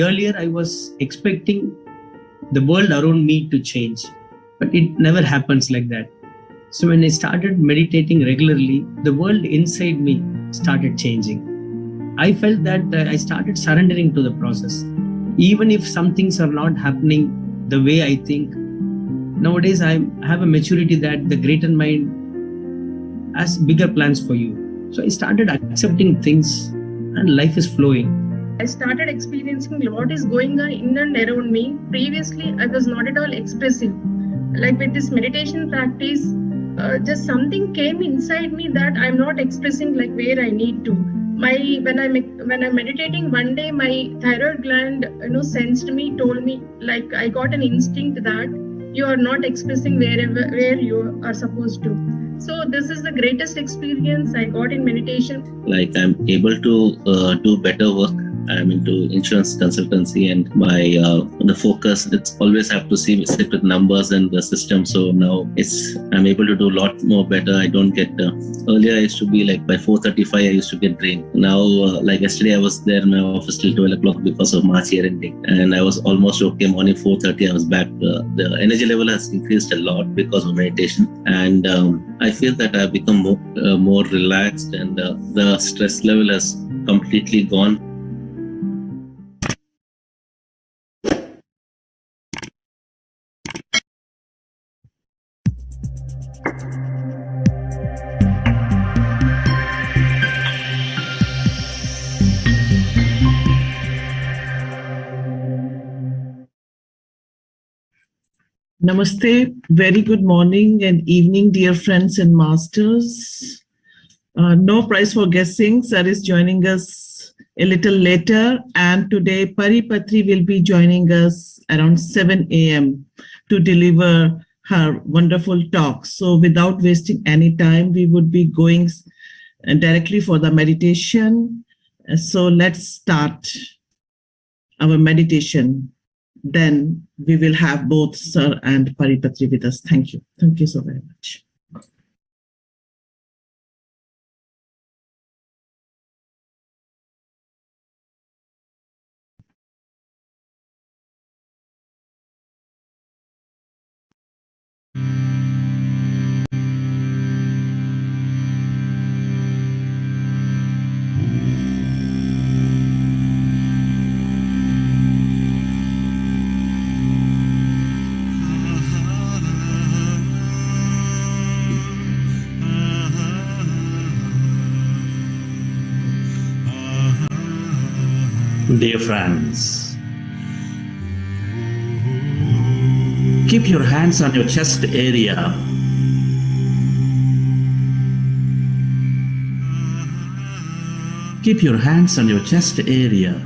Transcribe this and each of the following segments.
earlier I was expecting the world around me to change, but it never happens like that. So when I started meditating regularly, the world inside me started changing. I felt that I started surrendering to the process. Even if some things are not happening the way I think, nowadays I have a maturity that the greater mind has bigger plans for you. So I started accepting things and life is flowing. I started experiencing what is going on in and around me. Previously, I was not at all expressive. Like with this meditation practice, just something came inside me that I'm not expressing like where I need to. When I'm meditating, one day my thyroid gland, sensed me, told me, like I got an instinct that you are not expressing where you are supposed to. So this is the greatest experience I got in meditation. Like I'm able to do better work. I'm into insurance consultancy, and the focus, it's always have to sit with numbers and the system. So now I'm able to do a lot more better. I don't get earlier I used to be like by 4:35 I used to get drained. Now like yesterday I was there in my office till 12 o'clock because of March year ending, and I was almost okay. Morning 4:30 I was back. The energy level has increased a lot because of meditation, and I feel that I've become more relaxed, and the stress level has completely gone. Namaste, very good morning and evening, dear friends and masters. No prize for guessing. Sir is joining us a little later, and today Pari Patri will be joining us around 7 a.m. to deliver her wonderful talk. So without wasting any time, we would be going directly for the meditation. So let's start our meditation. Then we will have both Sir and Pari Patri with us. Thank you. Thank you so very much. Dear friends, keep your hands on your chest area. Keep your hands on your chest area.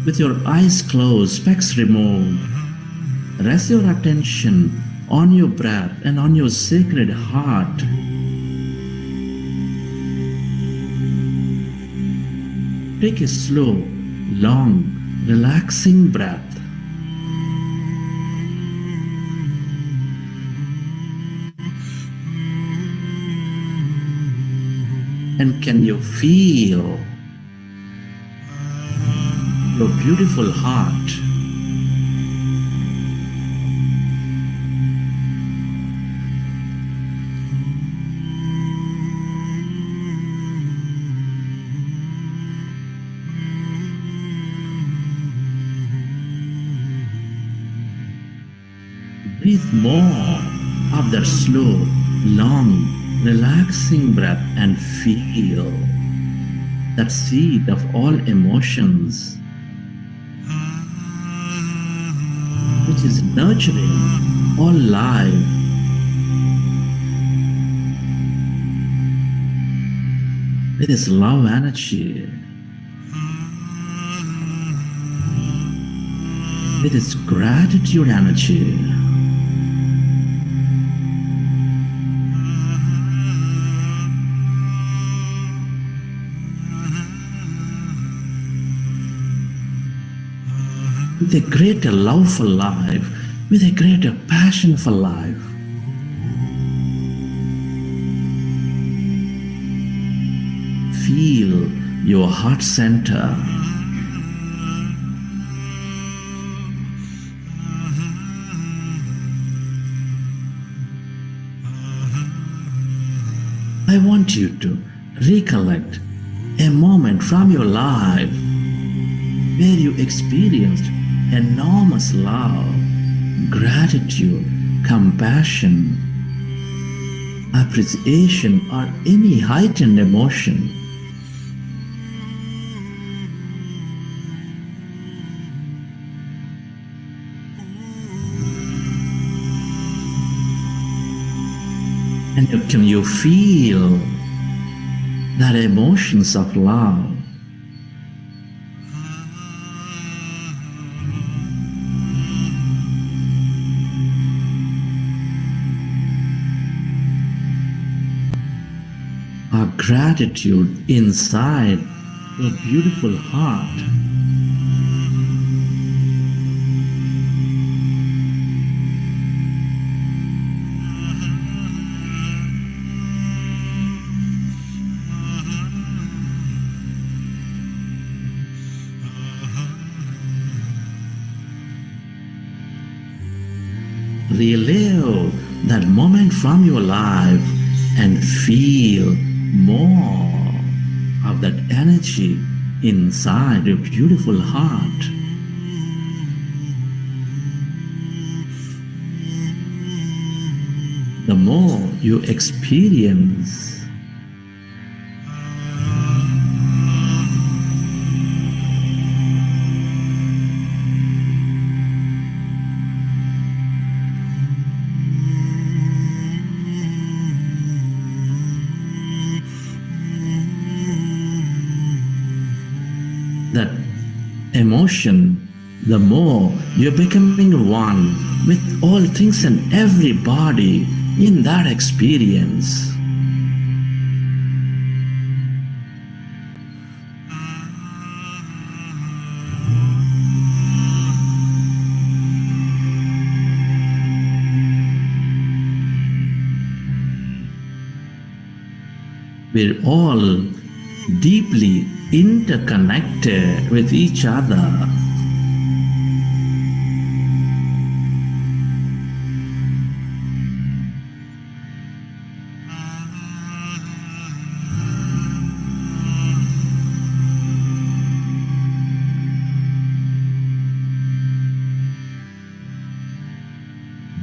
With your eyes closed, specs removed, rest your attention on your breath and on your sacred heart. Take a slow, long, relaxing breath. And can you feel your beautiful heart? Breathe more of that slow, long, relaxing breath and feel that seed of all emotions which is nurturing all life. It is love energy. It is gratitude energy. With a greater love for life, with a greater passion for life. Feel your heart center I want you to recollect a moment from your life where you experienced enormous love, gratitude, compassion, appreciation, or any heightened emotion. And can you feel that emotions of love? Or gratitude inside your beautiful heart? Relive that moment from your life and feel more of that energy inside your beautiful heart. The more you experience, that emotion, the more you're becoming one with all things and everybody in that experience. We're all deeply interconnected with each other.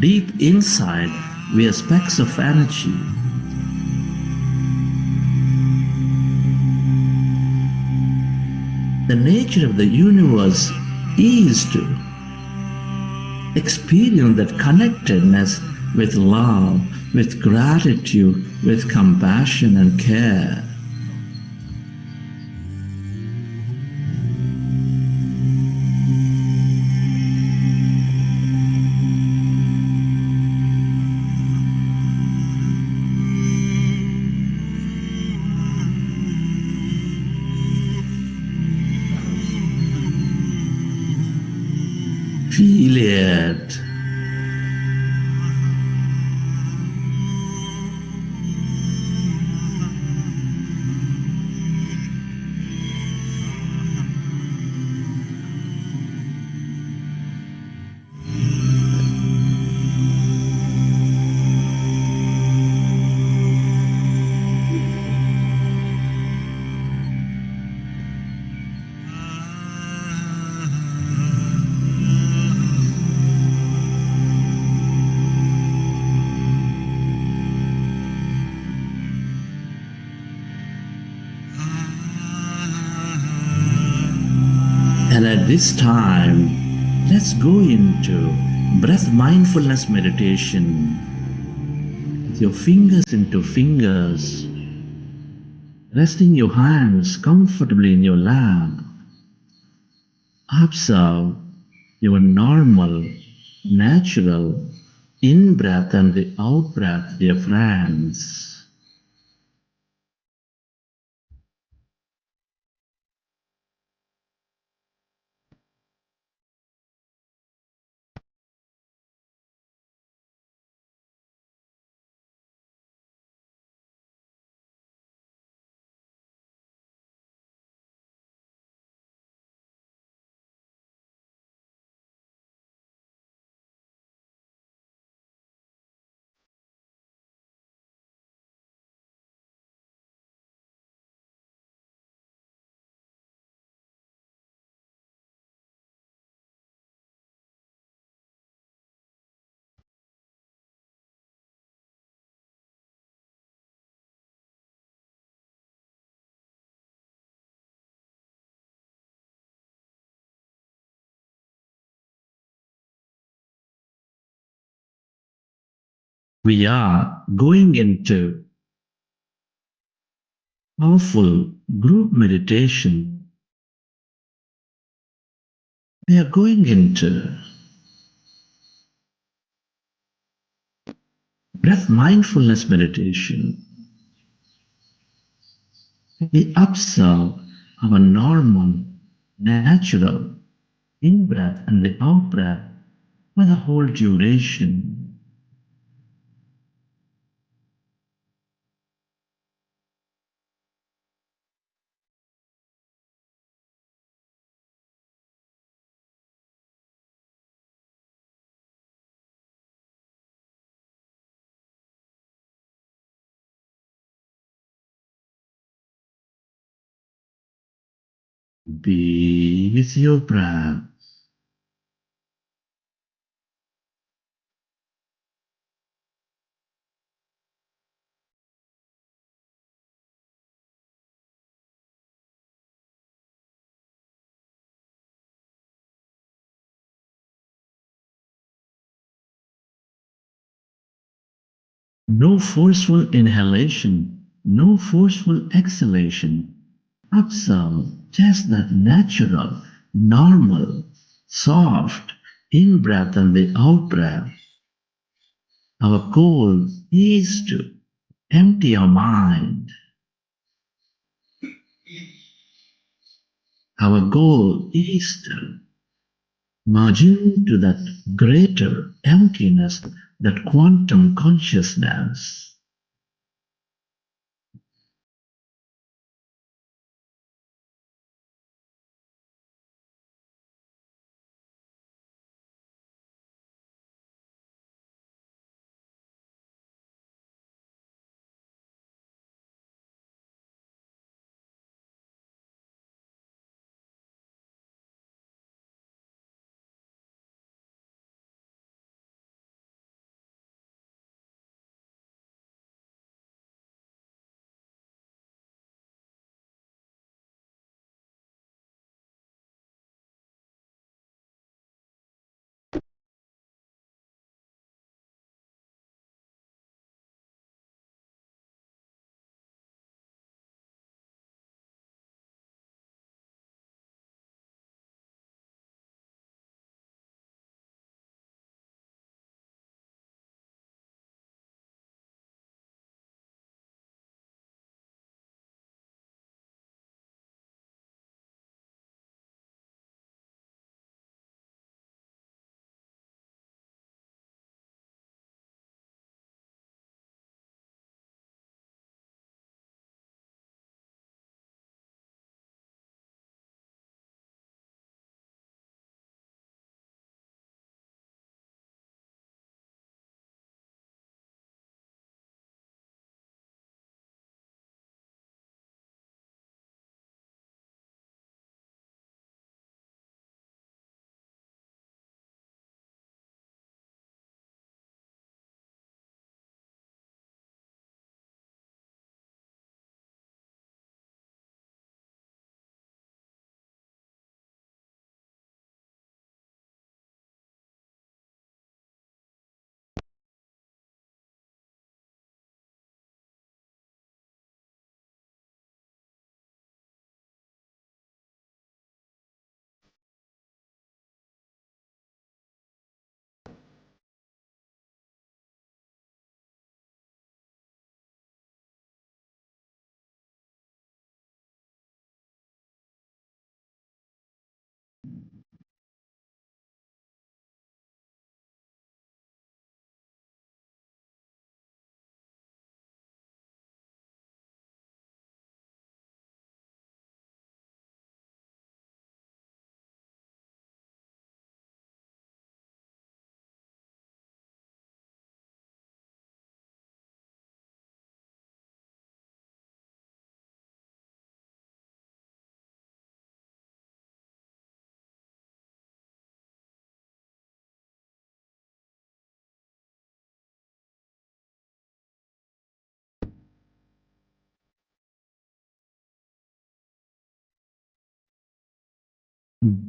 Deep inside, we are specks of energy. The nature of the universe is to experience that connectedness with love, with gratitude, with compassion and care. Feel it. And at this time, let's go into breath mindfulness meditation. With your fingers into fingers, resting your hands comfortably in your lap. Observe your normal, natural in-breath and the out-breath, dear friends. We are going into powerful group meditation. We are going into breath mindfulness meditation. We observe our normal, natural in breath and the out breath for the whole duration. Be with your breath. No forceful inhalation, no forceful exhalation. Observe just that natural, normal, soft in breath and the out breath. Our goal is to empty our mind. Our goal is to merge into that greater emptiness, that quantum consciousness.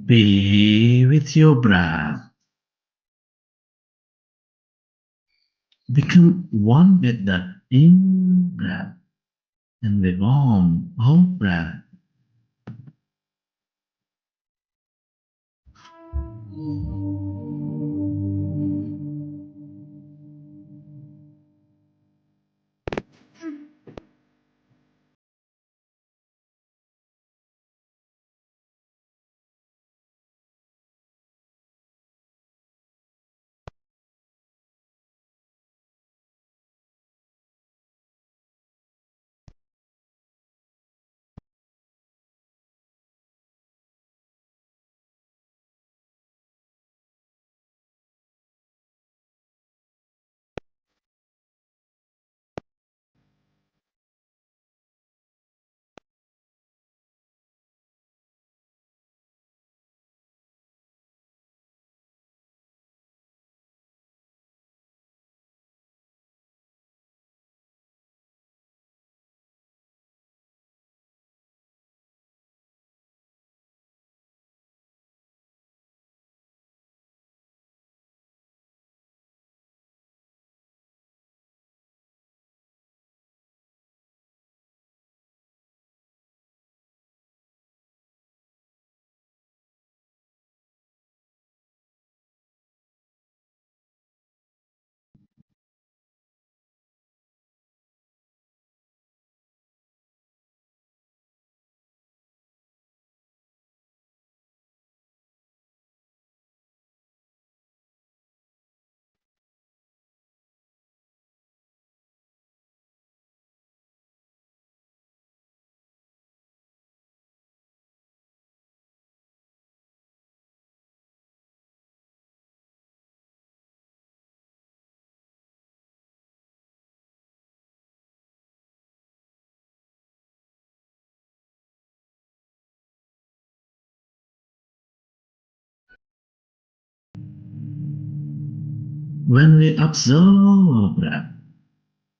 Be with your breath. Become one with that in-breath and the warm out-breath. When we observe our breath,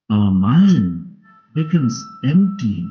our mind becomes empty.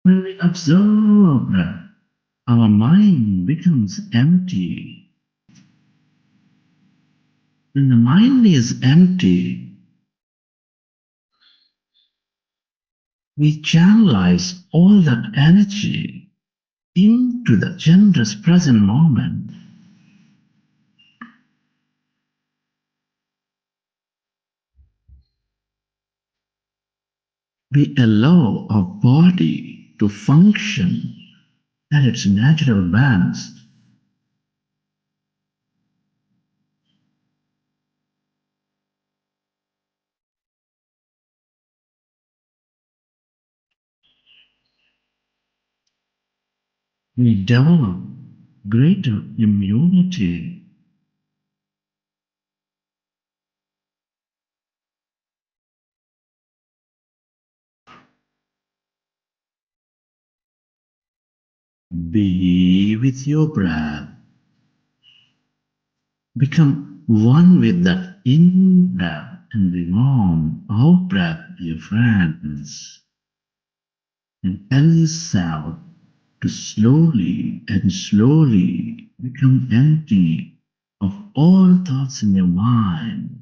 When we observe our breath, our mind becomes empty. When the mind is empty, we channelize all that energy into the generous present moment. We allow our body to function at its natural balance. We develop greater immunity. Be with your breath. Become one with that in-breath and the warm out-breath, dear friends. And tell yourself to slowly and slowly become empty of all thoughts in your mind.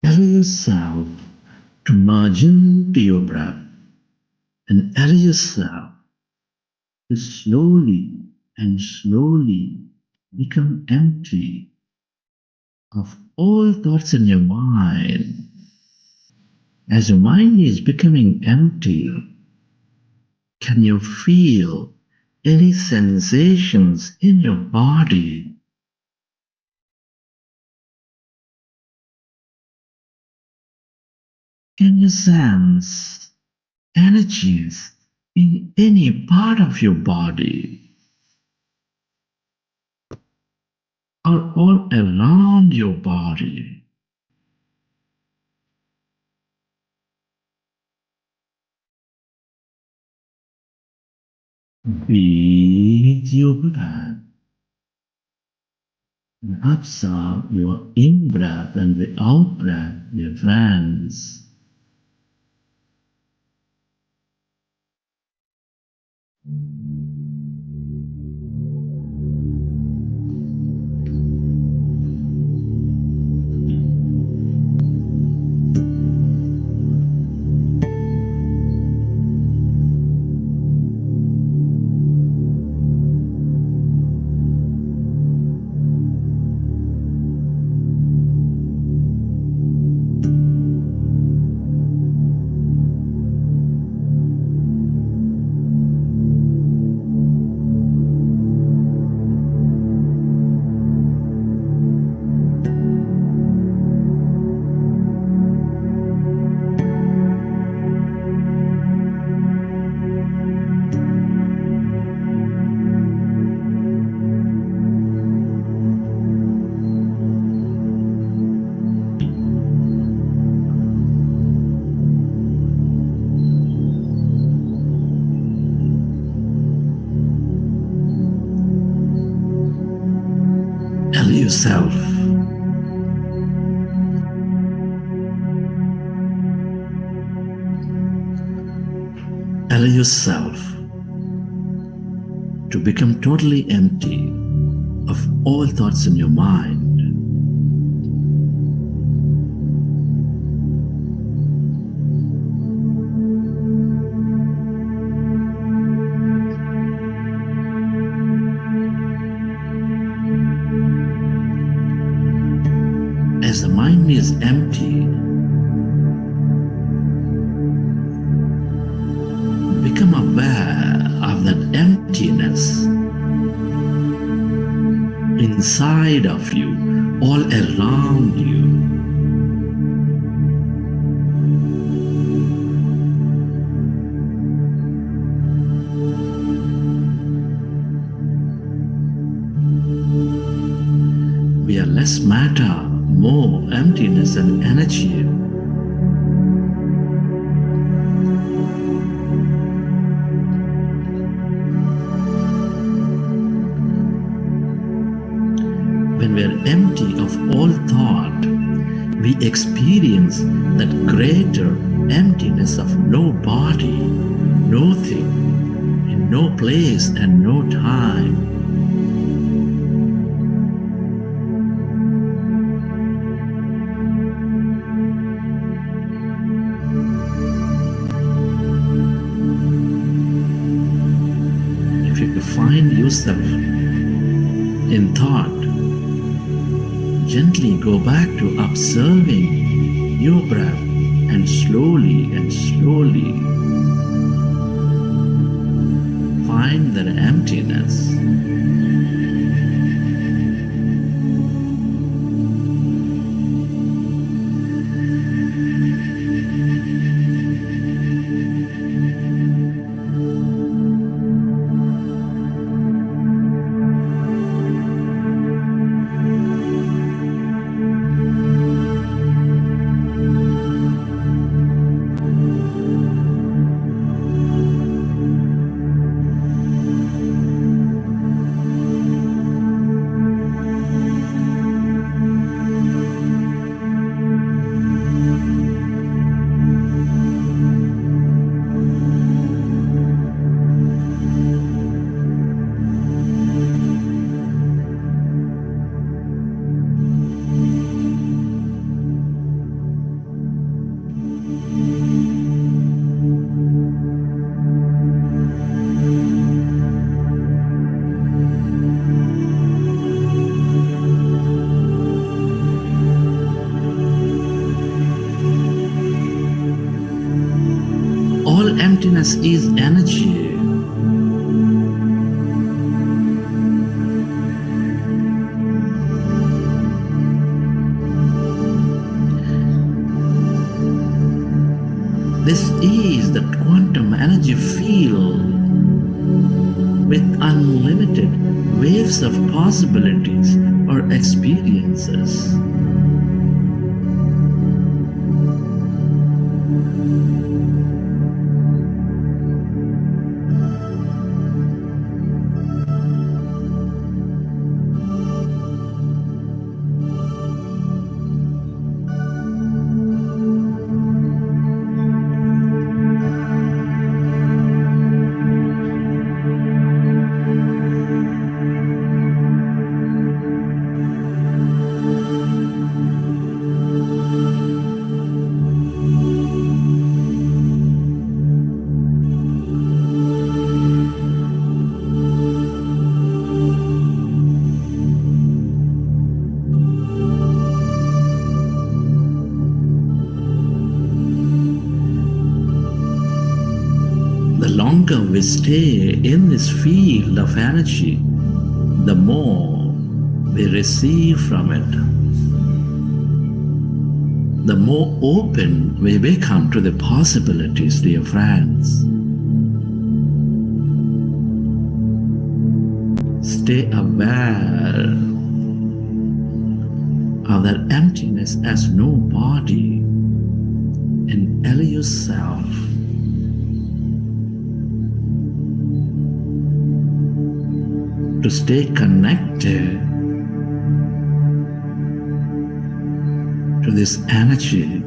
Allow yourself to merge into your breath and allow yourself to slowly and slowly become empty of all thoughts in your mind. As your mind is becoming empty, can you feel any sensations in your body? Can you sense energies in any part of your body or all around your body? Breathe your breath and observe your in-breath and the out-breath, dear friends. Tell yourself, allow yourself to become totally empty of all thoughts in your mind. inside of you, all around you. We are less matter, more emptiness and energy. When we are empty of all thought, we experience that greater emptiness of no body, no thing, in no place and no time. If you find yourself in thought, gently go back to observing your breath and slowly find that emptiness. Emptiness is energy. This is the quantum energy field with unlimited waves of possibilities or experiences. The longer we stay in this field of energy, the more we receive from it. The more open we become to the possibilities, dear friends. Stay aware of that emptiness as no body and allow yourself to stay connected to this energy.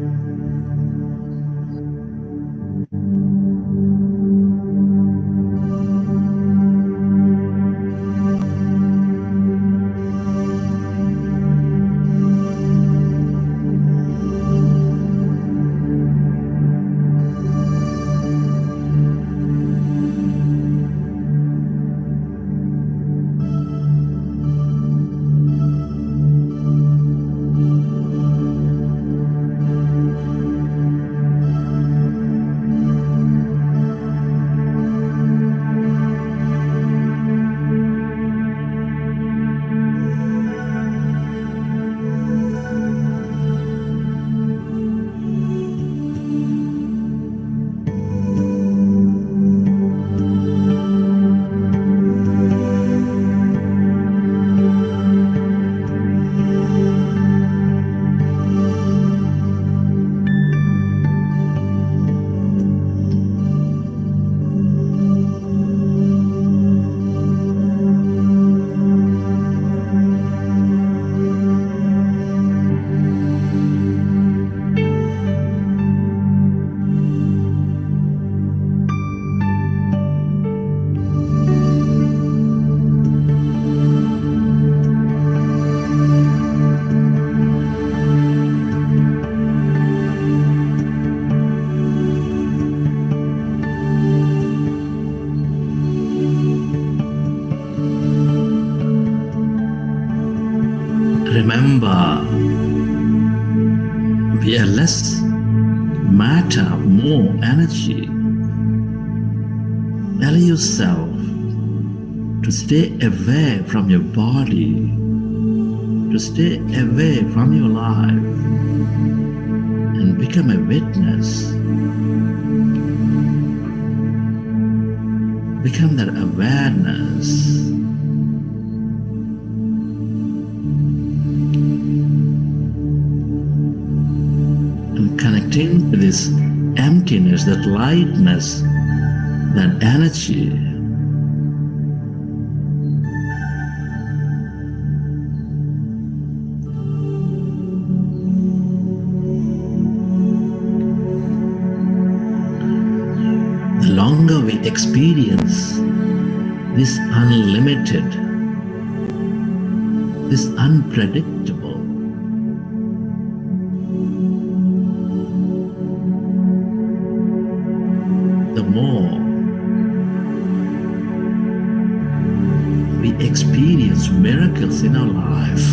remember, we are less matter, more energy. Allow yourself to stay away from your body, to stay away from your life, and become a witness. Become that awareness. And connecting to this emptiness, that lightness, that energy. The longer we experience this unlimited, this unpredictable, the more we experience miracles in our life.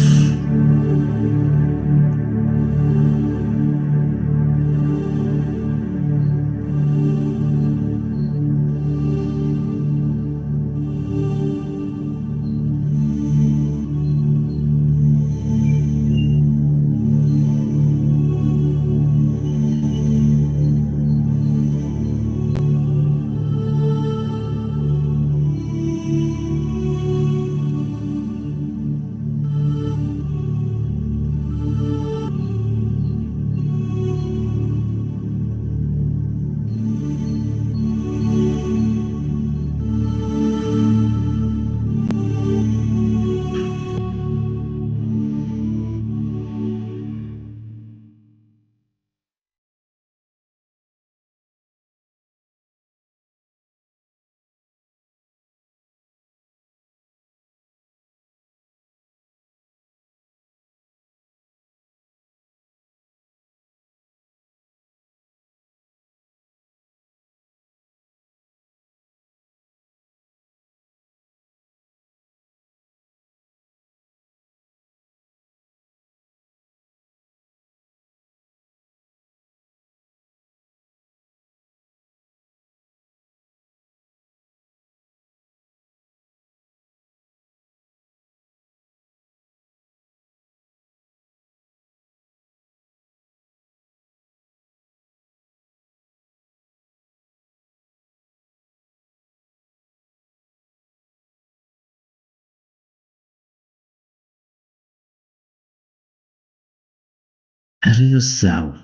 Allow yourself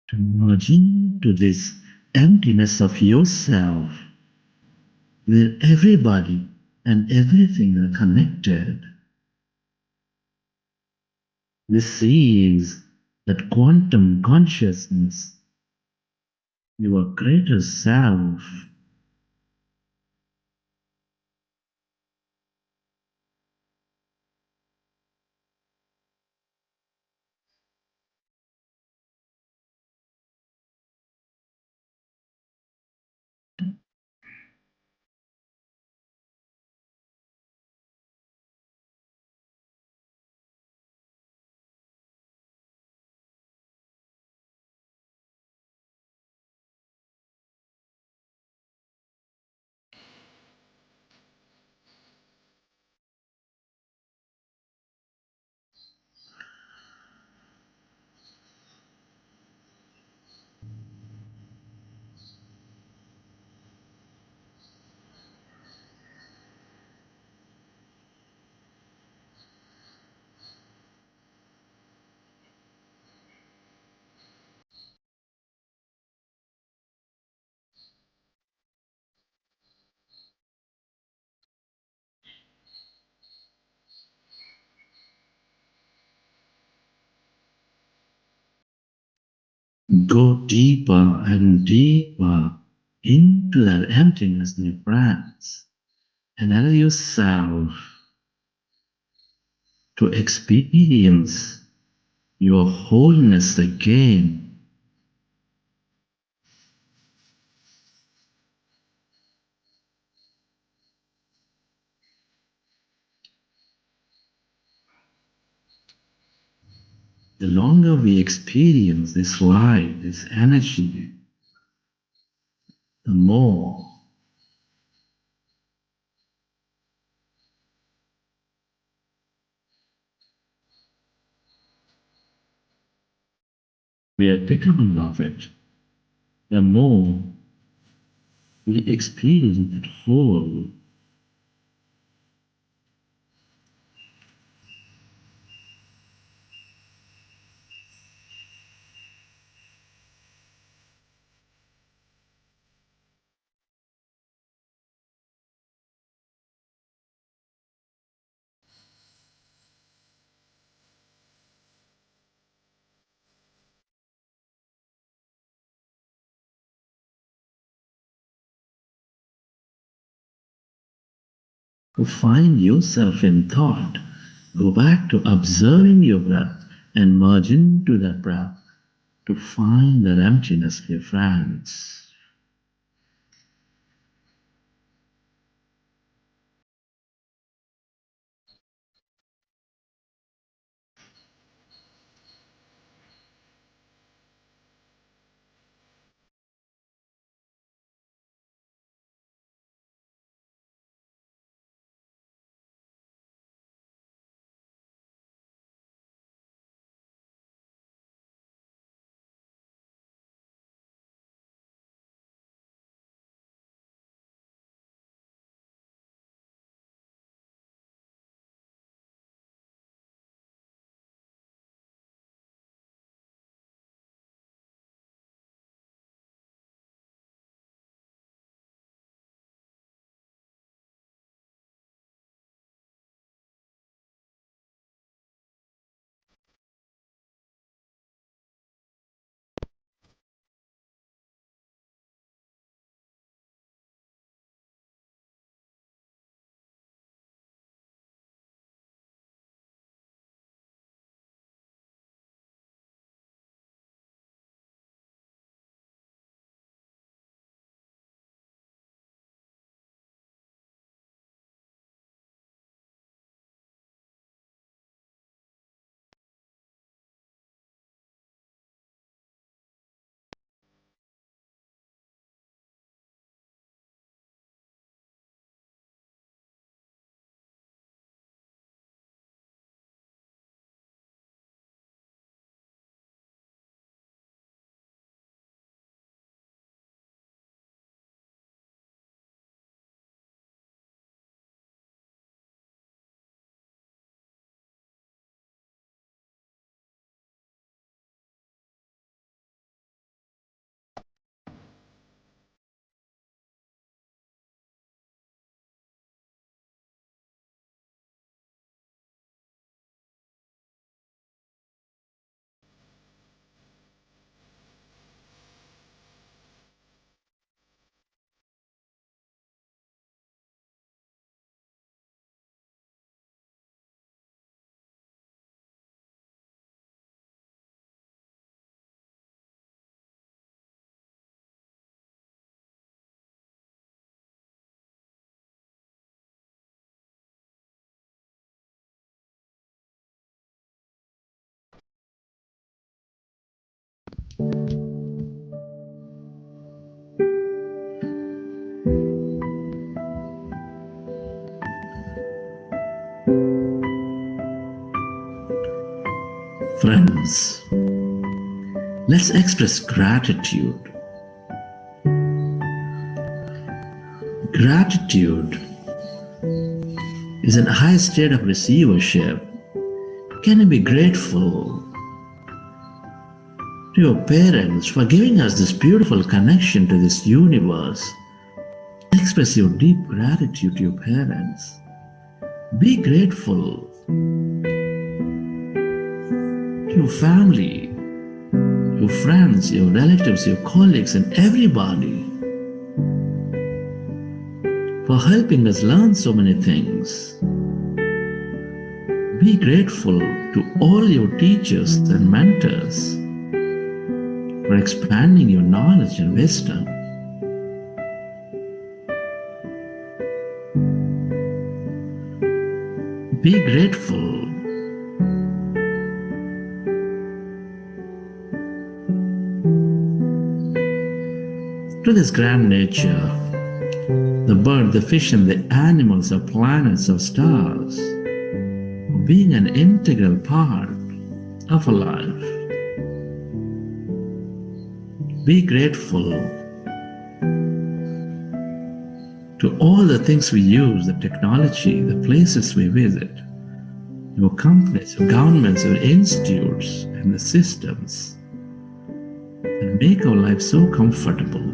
to merge into this emptiness of yourself, where everybody and everything are connected. This is that quantum consciousness, your greater self. Go deeper and deeper into that emptiness, my friends, and allow yourself to experience your wholeness again. The longer we experience this light, this energy, the more we are becoming of it, the more we experience it whole. To find yourself in thought, go back to observing your breath and merge into that breath to find that emptiness, dear friends. Friends, let's express gratitude. Gratitude is an high state of receivership. Can you be grateful to your parents for giving us this beautiful connection to this universe? Express your deep gratitude to your parents. Be grateful to your family, your friends, your relatives, your colleagues, and everybody for helping us learn so many things. Be grateful to all your teachers and mentors for expanding your knowledge and wisdom. Be grateful to this grand nature, the bird, the fish, and the animals, or planets, or stars, being an integral part of our life. Be grateful to all the things we use, the technology, the places we visit, your companies, your governments, your institutes, and the systems that make our life so comfortable.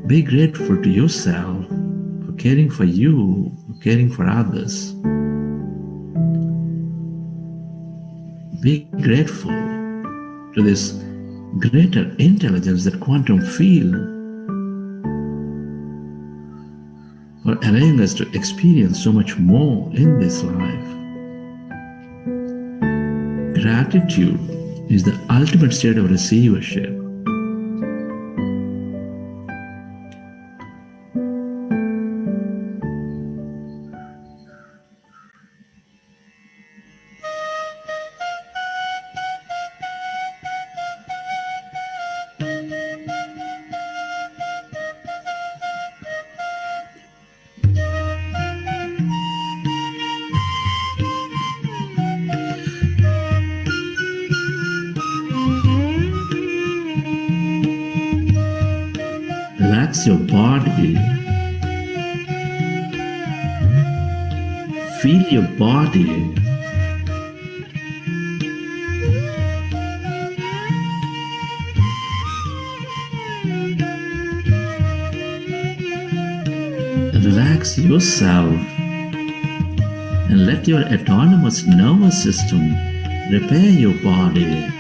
Be grateful to yourself for caring for you, for caring for others. Be grateful to this greater intelligence, that quantum field, for allowing us to experience so much more in this life. Gratitude is the ultimate state of receivership. Relax your body. Feel your body. Relax yourself and let your autonomous nervous system repair your body.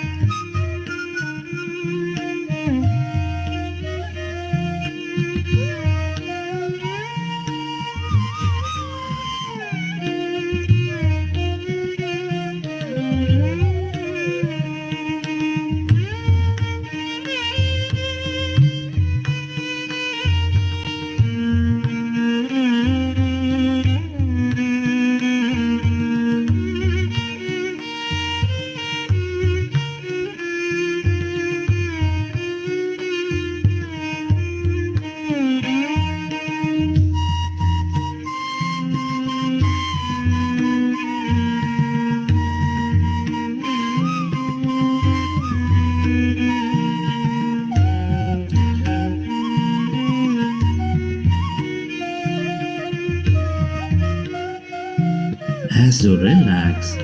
As you relax,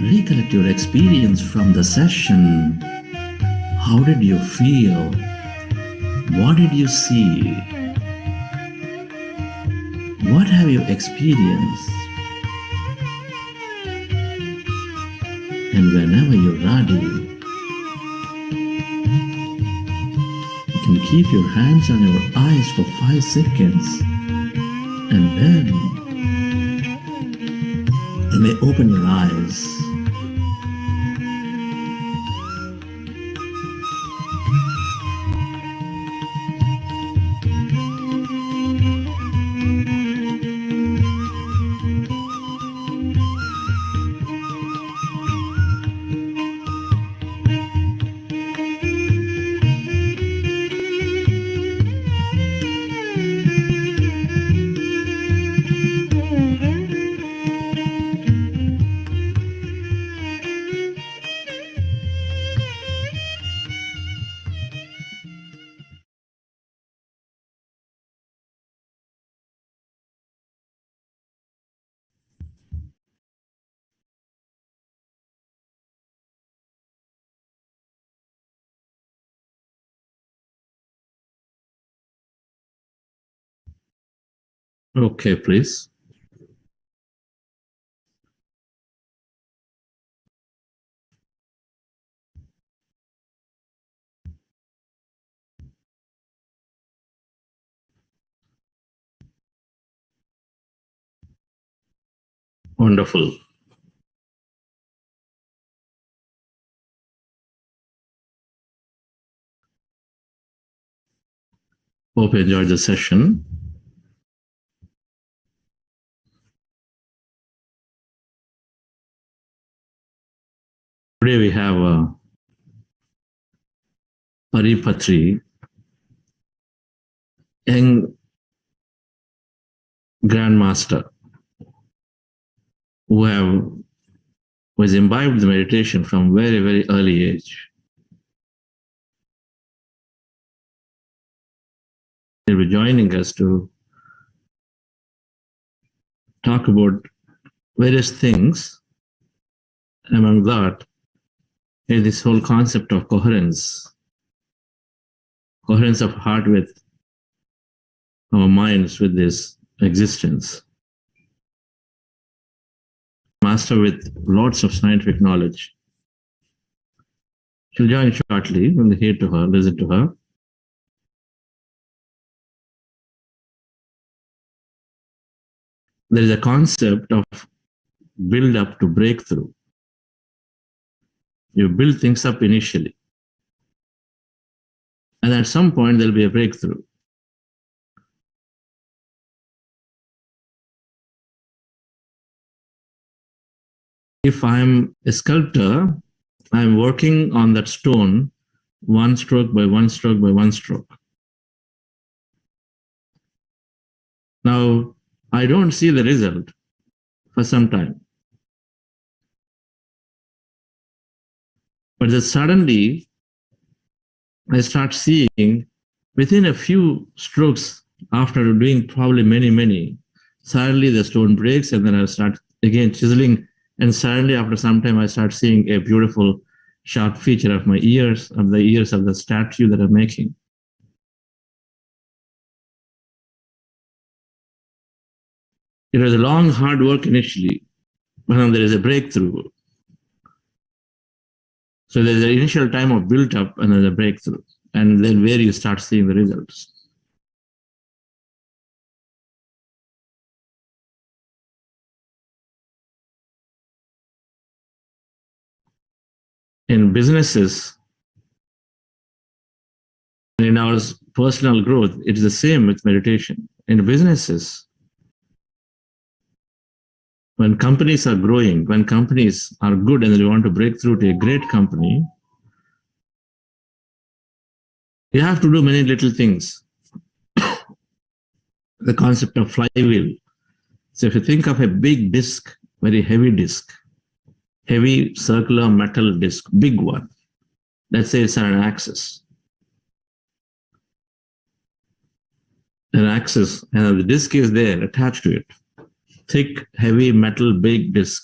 recollect your experience from the session. How did you feel? What did you see? What have you experienced? And whenever you're ready, you can keep your hands on your eyes for 5 seconds, and then you may open your eyes. Okay, please. Wonderful. Hope you enjoyed the session. Today we have Patri, young grandmaster who was imbibed with meditation from very, very early age. He'll be joining us to talk about various things. Among that is this whole concept of coherence of heart with our minds, with this existence. Master with lots of scientific knowledge. She'll join shortly. We'll hear to her, listen to her. There is a concept of build up to breakthrough. You build things up initially, and at some point there'll be a breakthrough. If I'm a sculptor, I'm working on that stone one stroke by one stroke by one stroke. Now, I don't see the result for some time. But then suddenly, I start seeing within a few strokes, after doing probably many, suddenly the stone breaks, and then I start again chiseling, and suddenly after some time I start seeing a beautiful sharp feature of my ears, of the ears of the statue that I'm making. It was a long, hard work initially, but then there is a breakthrough. So there's an initial time of built up and there's a breakthrough, and then where you start seeing the results. In businesses, in our personal growth, it's the same with meditation. In businesses, when companies are growing, when companies are good and they want to break through to a great company, you have to do many little things. The concept of flywheel. So if you think of a big disc, very heavy disc, heavy circular metal disc, big one, let's say it's on an axis. An axis, and the disc is there attached to it. Thick, heavy metal, big disc.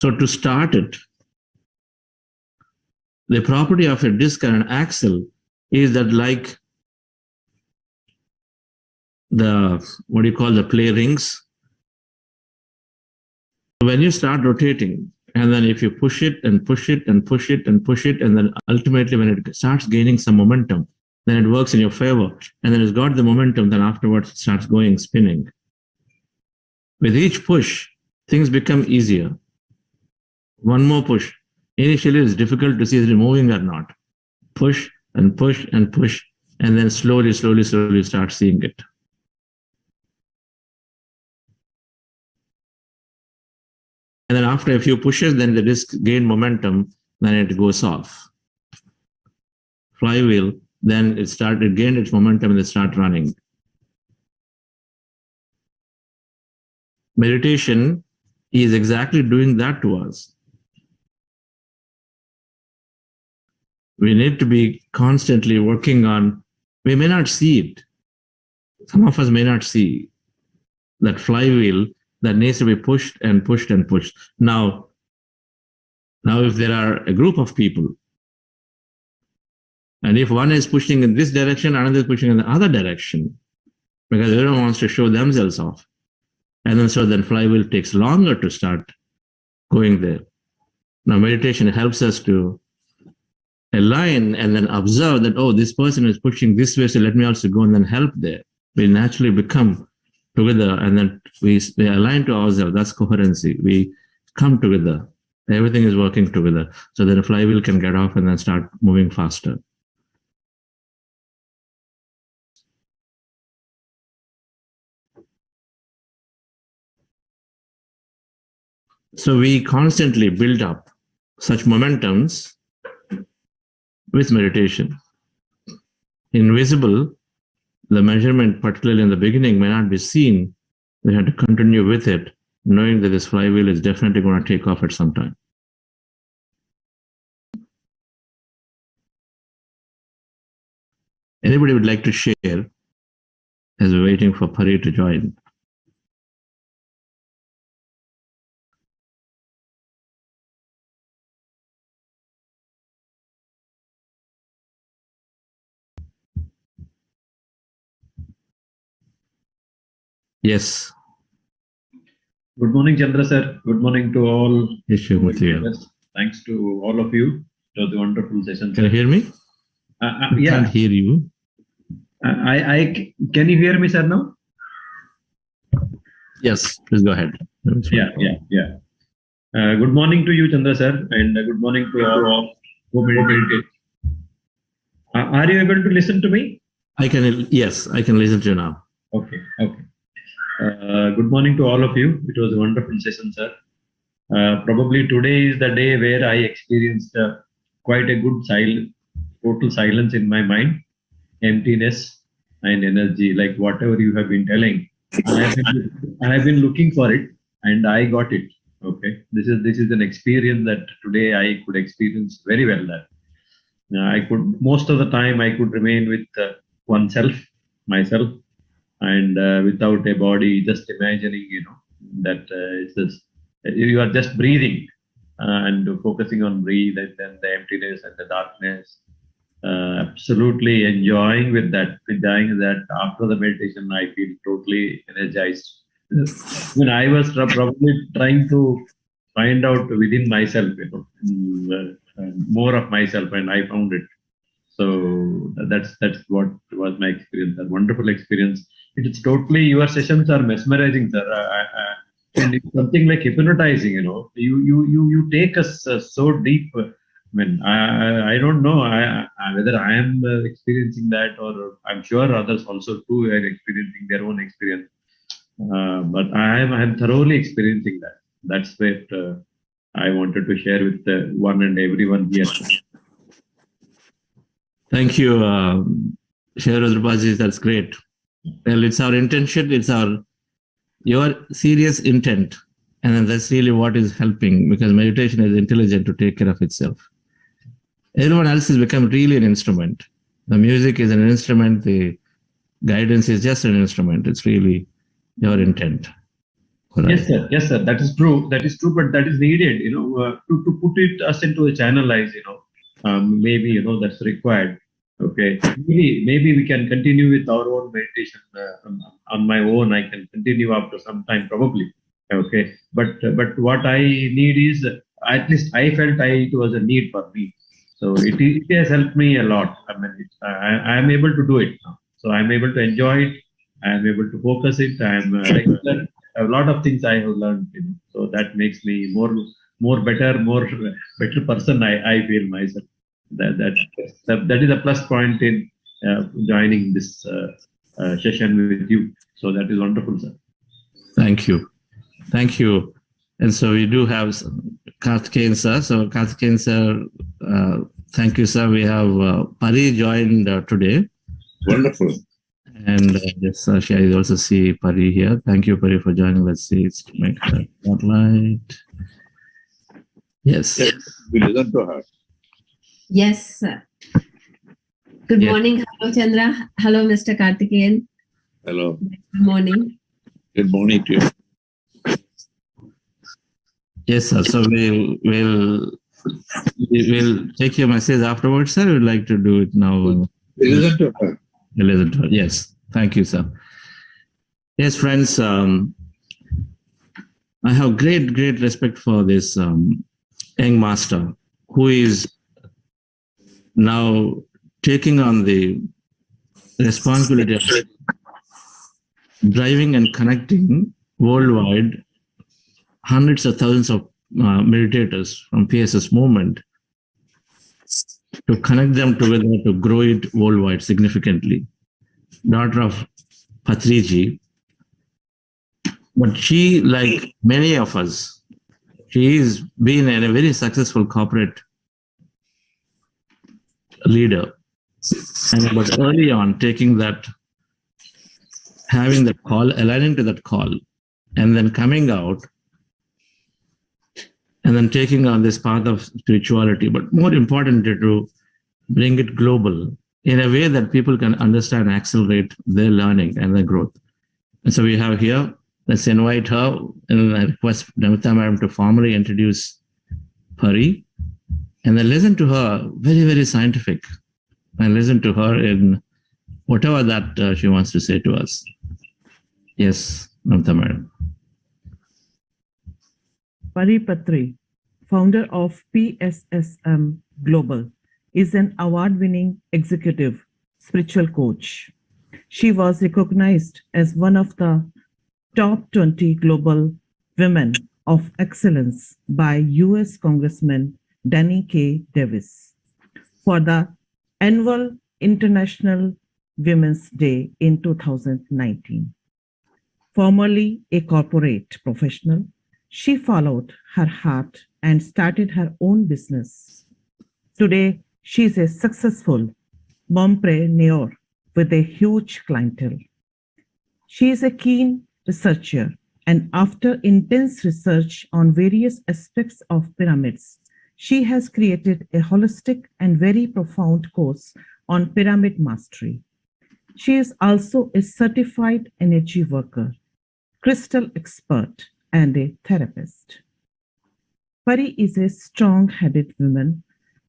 So to start it, the property of a disc and an axle is that like the, what do you call the play rings? When you start rotating, and then if you push it and push it and push it and push it, and then ultimately when it starts gaining some momentum, then it works in your favor, and then it's got the momentum, then afterwards it starts going, spinning. With each push, things become easier. One more push. Initially, it's difficult to see is it moving or not. Push and push and push, and then slowly start seeing it. And then after a few pushes, then the disc gain momentum, then it goes off. Flywheel, then it gained its momentum and they start running. Meditation is exactly doing that to us. We need to be constantly working on, we may not see it. Some of us may not see that flywheel that needs to be pushed and pushed and pushed. Now if there are a group of people, and if one is pushing in this direction, another is pushing in the other direction, because everyone wants to show themselves off. And then flywheel takes longer to start going there. Now meditation helps us to align and then observe that, oh, this person is pushing this way, so let me also go and then help there. We naturally become together, and then we align to ourselves. That's coherency. We come together. Everything is working together. So then the flywheel can get off and then start moving faster. So we constantly build up such momentums with meditation. Invisible, the measurement, particularly in the beginning, may not be seen. We have to continue with it, knowing that this flywheel is definitely going to take off at some time. Anybody would like to share as we're waiting for Pari to join? Yes. Good morning, Chandra sir. Good morning to all. Yes, thanks to all of you for the wonderful session. Can you hear me? I can't hear you. Can you hear me, sir, now? Yes, please go ahead. Yeah. Good morning to you, Chandra sir, and good morning to all who meditated. Are you able to listen to me? Yes, I can listen to you now. Okay. Good morning to all of you. It was a wonderful session, sir. Probably today is the day where I experienced quite a good total silence in my mind, emptiness and energy, like whatever you have been telling. I have been looking for it, and I got it. Okay, this is an experience that today I could experience very well. That I could, most of the time I could remain with myself, and without a body, just imagining, that it's just, you are just breathing and focusing on breathe, and then the emptiness and the darkness. Absolutely enjoying that. After the meditation, I feel totally energized. When I was probably trying to find out within myself, more of myself, and I found it. So that's what was my experience. A wonderful experience. It is totally, your sessions are mesmerizing, sir. And it's something like hypnotizing. You take us so deep. I don't know whether I am experiencing that, or I'm sure others also too are experiencing their own experience. But I am thoroughly experiencing that. That's what I wanted to share with one and everyone here. Thank you, Shahrazad. That's great. Well, it's our intention. It's your serious intent, and then that's really what is helping, because meditation is intelligent to take care of itself. Everyone else has become really an instrument. The music is an instrument. The guidance is just an instrument. It's really your intent. Right? Yes, sir. That is true. But that is needed. To put us into a channelize. Maybe that's required. Okay. Maybe we can continue with our own meditation on my own. I can continue after some time, probably. Okay. But what I need is, at least I felt it was a need for me. So it has helped me a lot. I am able to do it now. So I'm able to enjoy it. I am able to focus it. I am regular. A lot of things I have learned. So that makes me better person. I feel myself. That is a plus point in joining this session with you. So that is wonderful, sir. Thank you. And so we do have Karthikeyan sir. So Karthikeyan sir, thank you, sir. We have Pari joined today. Wonderful. And yes, I also see Pari here. Thank you, Pari, for joining. Let's see, it's to make the spotlight. Yes. We listen to her. Yes, sir. Good morning. Hello, Chandra. Hello, Mr. Karthikeyan. Hello. Good morning. Good morning to you. Yes, sir. So we'll take your message afterwards, sir. We'd like to do it now. We listen to her. Yes. Thank you, sir. Yes, friends. I have great respect for this young master who is now taking on the responsibility of driving and connecting worldwide hundreds of thousands of meditators from PSS movement to connect them together to grow it worldwide significantly. Daughter of Patriji, but she, like many of us, she's been a very successful corporate leader. But early on, taking that, having that call, aligning to that call, and then coming out, and then taking on this path of spirituality, but more importantly, to bring it global in a way that people can understand and accelerate their learning and their growth. And so we have here, let's invite her, and I request Namita Madam to formally introduce Pari, and then listen to her, very, very scientific, and listen to her in whatever that she wants to say to us. Yes, Namita Madam. Pari Patri, founder of PSSM Global, is an award-winning executive spiritual coach. She was recognized as one of the top 20 global women of excellence by US Congressman Danny K. Davis for the annual International Women's Day in 2019. Formerly a corporate professional, she followed her heart and started her own business. Today, she is a successful mompreneur with a huge clientele. She is a keen researcher, and after intense research on various aspects of pyramids, she has created a holistic and very profound course on pyramid mastery. She is also a certified energy worker, crystal expert, and a therapist. Pari is a strong-headed woman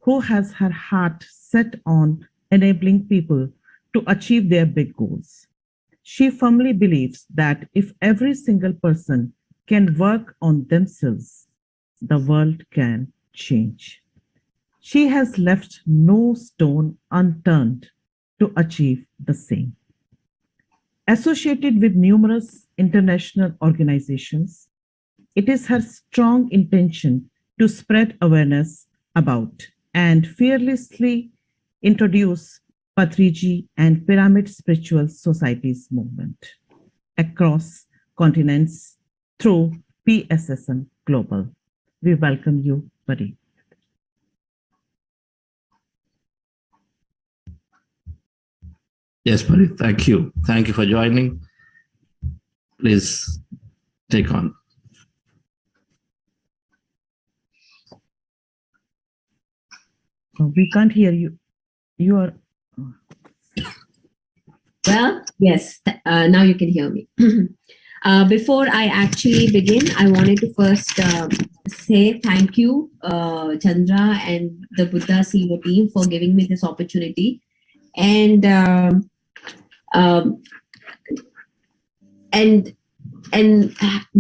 who has her heart set on enabling people to achieve their big goals. She firmly believes that if every single person can work on themselves, the world can change. She has left no stone unturned to achieve the same. Associated with numerous international organizations, it is her strong intention to spread awareness about and fearlessly introduce Patriji and Pyramid Spiritual Societies movement across continents through PSSM Global. We welcome you, Pari. Yes, Pari, thank you. Thank you for joining. Please take on. We can't hear you. You are... Well, yes, now you can hear me. Before I actually begin, I wanted to first say thank you, Chandra and the Buddha CEO team for giving me this opportunity and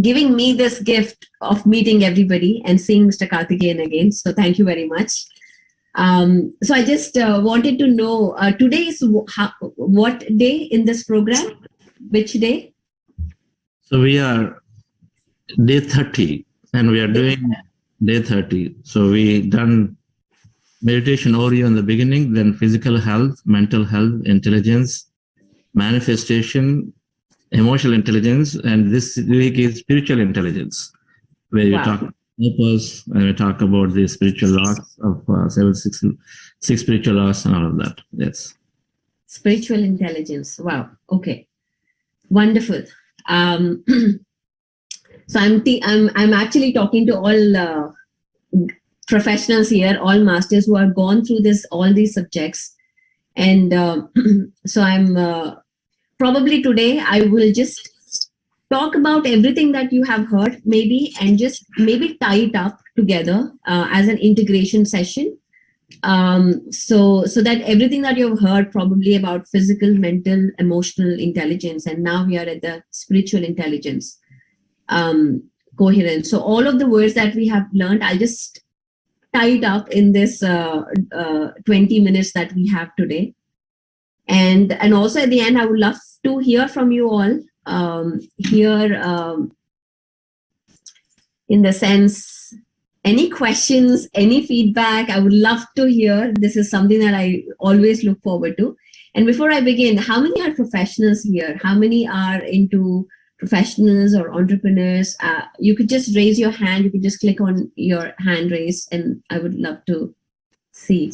giving me this gift of meeting everybody and seeing Mr. Karthikeyan again. So thank you very much. So I just wanted to know, today is what day in this program? Which day? So we are day 30 and we are doing day 30. So we done meditation overview in the beginning, then physical health, mental health, intelligence, manifestation, emotional intelligence, and this week is spiritual intelligence, where you talk about purpose and we talk about the spiritual laws of six spiritual laws and all of that. Yes. Spiritual intelligence. Wow. Okay. Wonderful. So I'm actually talking to all professionals here, all masters who have gone through all these subjects, and so I'm probably today I will just talk about everything that you have heard, maybe, and just maybe tie it up together as an integration session. So that everything that you've heard probably about physical, mental, emotional intelligence, and now we are at the spiritual intelligence, coherence. So all of the words that we have learned, I'll just tied up in this 20 minutes that we have today. And also at the end, I would love to hear from you all. In the sense, any questions, any feedback, I would love to hear. This is something that I always look forward to. And before I begin, how many are professionals here? How many are into professionals or entrepreneurs? You could just raise your hand. You could just click on your hand raise, and I would love to see.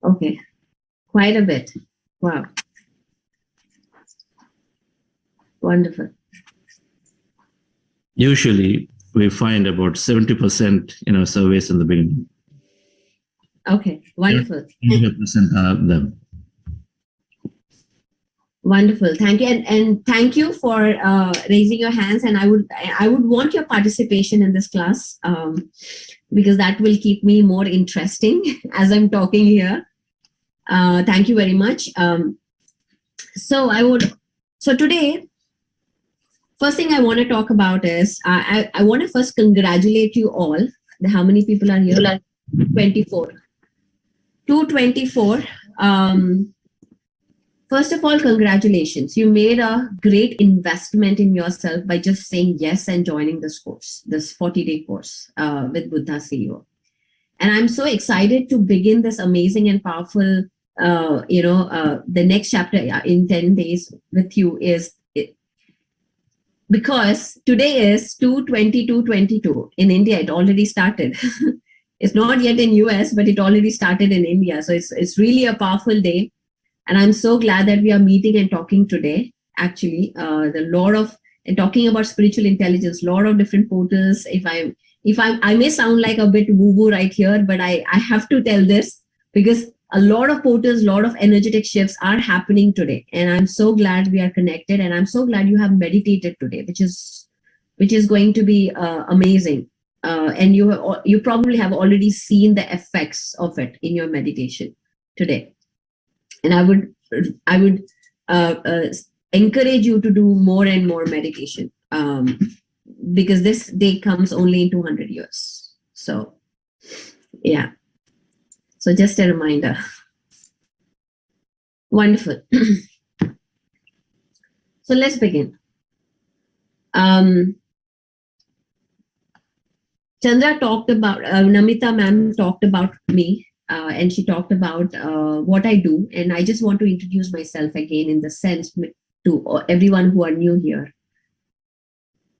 Okay, quite a bit. Wow. Wonderful. Usually, we find about 70% in our surveys in the beginning. Okay, wonderful. 100% are them. Wonderful. Thank you, and thank you for raising your hands. And I would want your participation in this class because that will keep me more interesting as I'm talking here. Thank you very much. So today, first thing I want to talk about is I want to first congratulate you all. How many people are here? 24. 224. First of all, congratulations. You made a great investment in yourself by just saying yes and joining this course, this 40-day course with Buddha CEO. And I'm so excited to begin this amazing and powerful, the next chapter in 10 days with you because today is 2/22/22. In India, it already started. It's not yet in US, but it already started in India. So it's really a powerful day. And I'm so glad that we are meeting and talking today. Actually, and talking about spiritual intelligence, lot of different portals. I may sound like a bit woo-woo right here, but I have to tell this because a lot of portals, a lot of energetic shifts are happening today. And I'm so glad we are connected. And I'm so glad you have meditated today, which is going to be amazing. And you probably have already seen the effects of it in your meditation today. And I would encourage you to do more and more meditation because this day comes only in 200 years. So, yeah. So just a reminder. Wonderful. So let's begin. Chandra talked about, Namita ma'am talked about me. And she talked about what I do. And I just want to introduce myself again in the sense to everyone who are new here.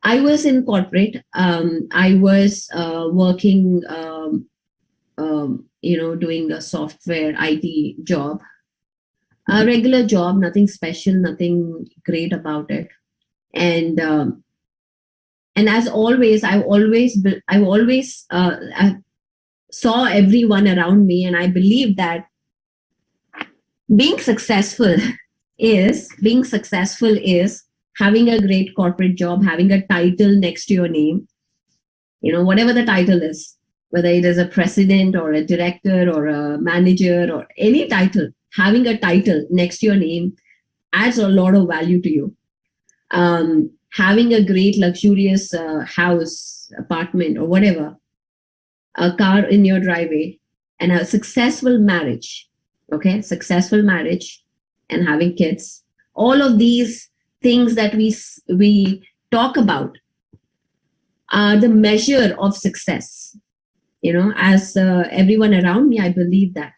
I was in corporate. I was working, doing a software IT job, a regular job, nothing special, nothing great about it. And as always, I saw everyone around me, and I believe that being successful is having a great corporate job, having a title next to your name, whatever the title is, whether it is a president or a director or a manager or any title, having a title next to your name adds a lot of value to you. Having a great luxurious house, apartment or whatever, a car in your driveway, and a successful marriage, successful marriage and having kids, all of these things that we talk about are the measure of success. As everyone around me, I believe that.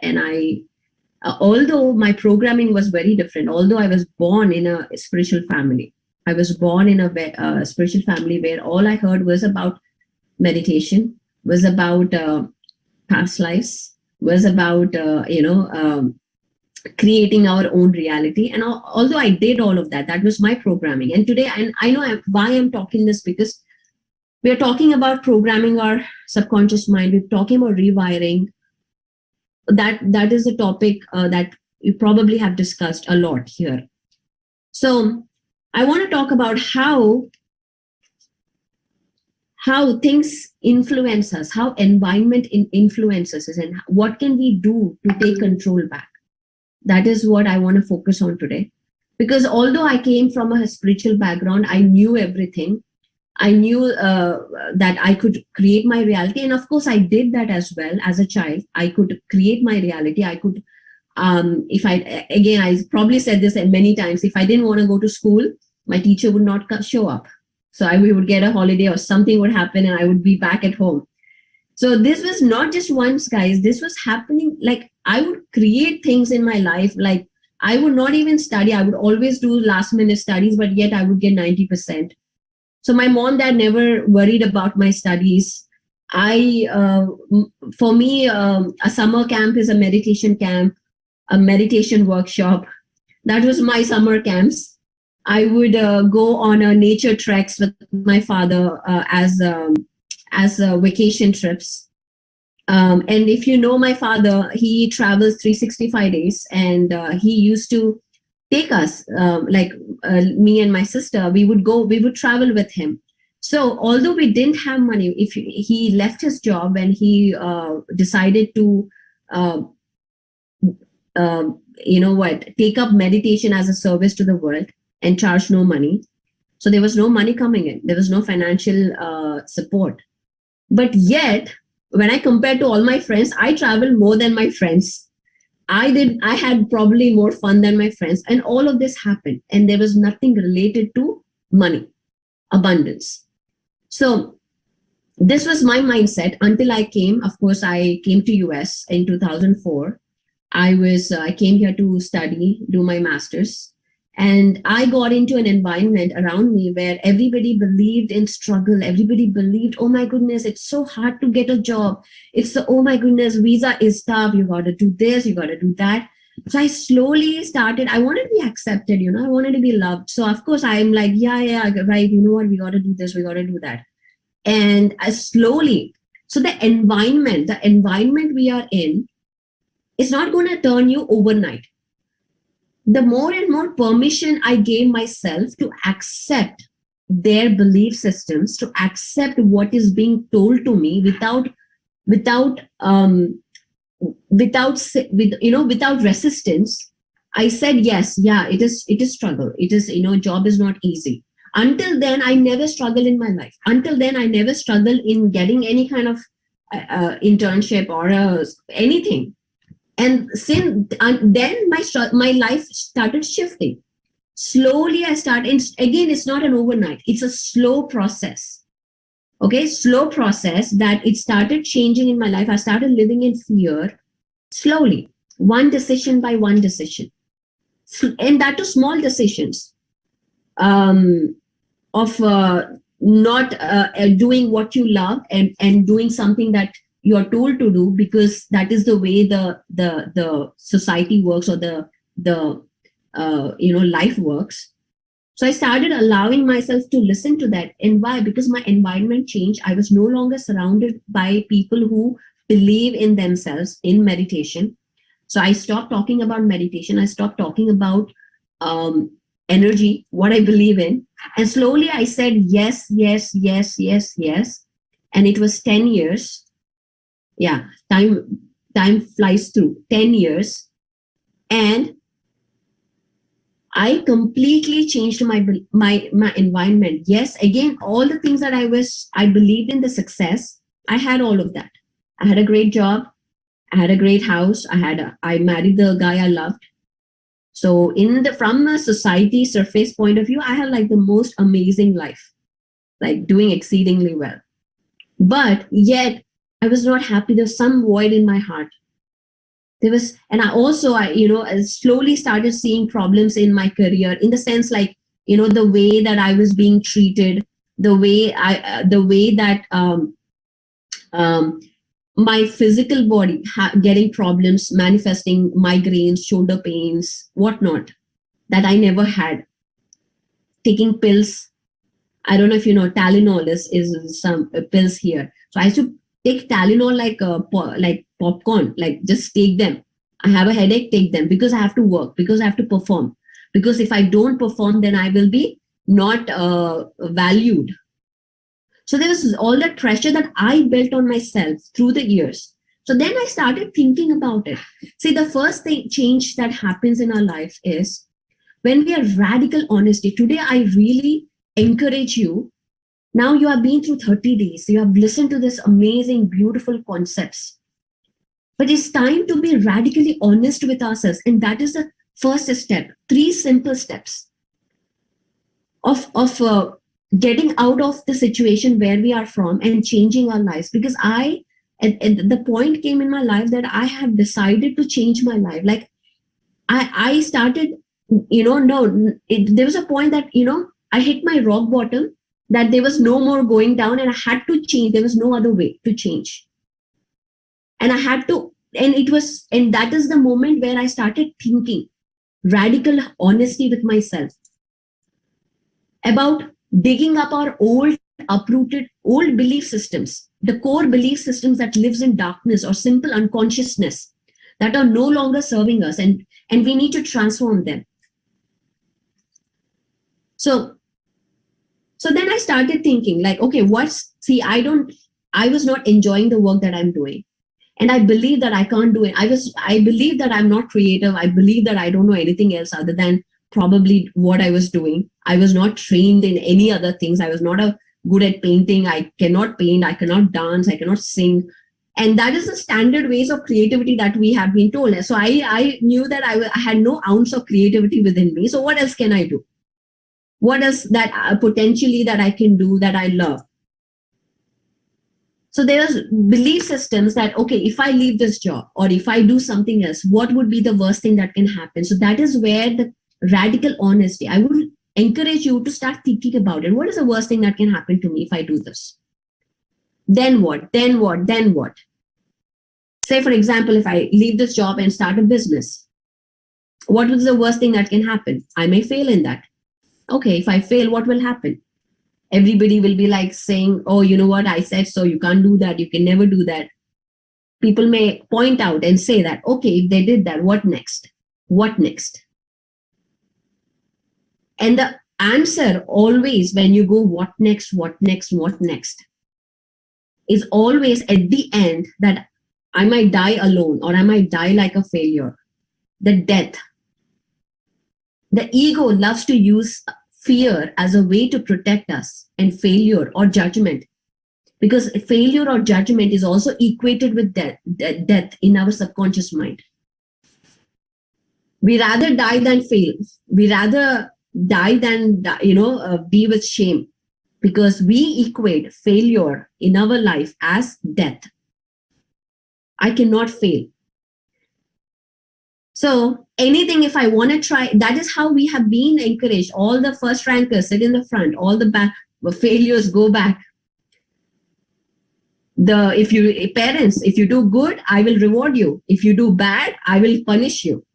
And although my programming was very different, although I was born in a spiritual family, spiritual family where all I heard was about meditation, was about past lives, was about creating our own reality. And although I did all of that, that was my programming. And today, I know why I'm talking this, because we are talking about programming our subconscious mind. We're talking about rewiring. That is a topic that we probably have discussed a lot here. So I want to talk about how things influence us, how environment influences us, and what can we do to take control back. That is what I want to focus on today. Because although I came from a spiritual background, I knew everything. I knew that I could create my reality. And of course, I did that as well as a child. I could create my reality. I could, I probably said this many times, if I didn't want to go to school, my teacher would not show up. So we would get a holiday or something would happen and I would be back at home. So this was not just once, guys. This was happening. Like I would create things in my life. Like I would not even study. I would always do last minute studies, but yet I would get 90%. So my mom, dad never worried about my studies. For me, a summer camp is a meditation camp, a meditation workshop. That was my summer camps. I would go on nature treks with my father as vacation trips. And if you know my father, he travels 365 days, and he used to take us, me and my sister, we would travel with him. So although we didn't have money, if he left his job and he decided to, take up meditation as a service to the world and charge no money. So there was no money coming in. There was no financial support. But yet, when I compare to all my friends, I traveled more than my friends. I had probably more fun than my friends, and all of this happened, and there was nothing related to money, abundance. So this was my mindset until I came. Of course, I came to US in 2004. I came here to study, do my master's. And I got into an environment around me where everybody believed in struggle. Everybody believed, oh my goodness, it's so hard to get a job. Oh my goodness, visa is tough. You got to do this, you got to do that. So I slowly started, I wanted to be accepted, I wanted to be loved. So of course I'm like, yeah, right. You know what? We got to do this, we got to do that. And slowly, so the environment we are in is not going to turn you overnight. The more and more permission I gave myself to accept their belief systems, to accept what is being told to me without resistance, I said yes, yeah, it is struggle. It is, job is not easy. Until then, I never struggled in my life. Until then, I never struggled in getting any kind of internship or anything. And then my life started shifting. Slowly I started, again, it's not an overnight, it's a slow process. Okay, slow process that it started changing in my life. I started living in fear slowly, one decision by one decision. And that too small decisions of not doing what you love and doing something that you're told to do because that is the way the society works or the life works. So I started allowing myself to listen to that. And why? Because my environment changed. I was no longer surrounded by people who believe in themselves in meditation. So I stopped talking about meditation. I stopped talking about energy, what I believe in. And slowly I said yes, yes, yes, yes, yes. And it was 10 years. Yeah, time flies through. 10 years. And I completely changed my environment. Yes, again, all the things that I believed in the success, I had all of that. I had a great job. I had a great house. I married the guy I loved. So from a society surface point of view, I had like the most amazing life, like doing exceedingly well. But yet I was not happy. There was some void in my heart. I slowly started seeing problems in my career in the sense like, the way that I was being treated, the way that my physical body getting problems, manifesting migraines, shoulder pains, whatnot, that I never had. Taking pills. I don't know if you know, Tylenol is some pills here. So I used to take Tylenol like popcorn, like just take them. I have a headache, take them because I have to work, because I have to perform. Because if I don't perform, then I will be not valued. So there was all that pressure that I built on myself through the years. So then I started thinking about it. See, the first change that happens in our life is when we are radical honesty, today I really encourage you. Now you have been through 30 days. You have listened to this amazing, beautiful concepts. But it's time to be radically honest with ourselves. And that is the first step. 3 simple steps of getting out of the situation where we are from and changing our lives. Because the point came in my life that I have decided to change my life. Like I started, there was a point that, I hit my rock bottom, that there was no more going down and I had to change. There was no other way to change. And I had to, and that is the moment where I started thinking radical honesty with myself about digging up our uprooted old belief systems, the core belief systems that lives in darkness or simple unconsciousness that are no longer serving us, and we need to transform them. So then I started thinking like, okay, I was not enjoying the work that I'm doing. And I believe that I can't do it. I believe that I'm not creative. I believe that I don't know anything else other than probably what I was doing. I was not trained in any other things. I was not good at painting. I cannot paint. I cannot dance. I cannot sing. And that is the standard ways of creativity that we have been told. So I knew that I had no ounce of creativity within me. So what else can I do? What else that potentially that I can do that I love? So there's belief systems that, okay, if I leave this job or if I do something else, what would be the worst thing that can happen? So that is where the radical honesty, I would encourage you to start thinking about it. What is the worst thing that can happen to me if I do this? Then what? Then what? Then what? Say, for example, if I leave this job and start a business, what is the worst thing that can happen? I may fail in that. Okay, if I fail, what will happen? Everybody will be like saying, oh, you know what, I said so, you can't do that, you can never do that. People may point out and say that, okay, if they did that, what next? What next? And the answer always when you go, what next, what next, what next, is always at the end that I might die alone or I might die like a failure. The death. The ego loves to use fear as a way to protect us, and failure or judgment, because failure or judgment is also equated with death in our subconscious mind. We rather die than fail. We rather die than be with shame, because we equate failure in our life as death. I cannot fail. So anything, if I want to try, that is how we have been encouraged. All the first rankers sit in the front, all the failures go back. Parents, if you do good, I will reward you. If you do bad, I will punish you.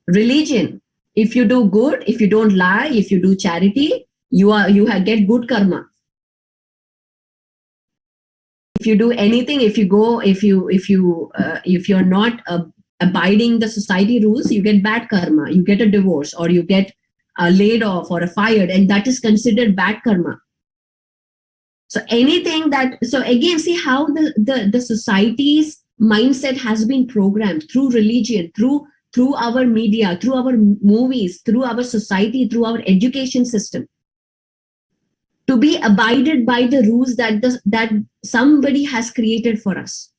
Religion, if you do good, if you don't lie, if you do charity, you get good karma. If you do anything, if you're not abiding the society rules, you get bad karma. You get a divorce, or you get laid off or fired, and that is considered bad karma. So anything so again, see how the society's mindset has been programmed through religion, through our media, through our movies, through our society, through our education system, to be abided by the rules that somebody has created for us.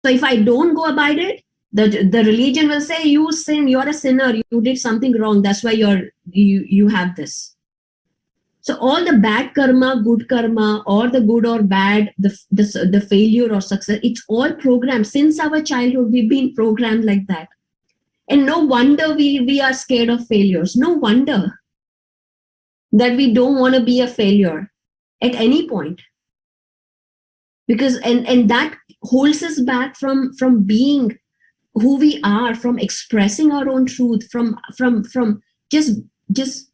So if I don't go abide it, the religion will say, you sin, you're a sinner, you did something wrong, that's why you have this. So all the bad karma, good karma, or the good or bad, the failure or success, it's all programmed. Since our childhood, we've been programmed like that. And no wonder we are scared of failures. No wonder that we don't want to be a failure at any point. Because and that holds us back from being who we are, from expressing our own truth, from just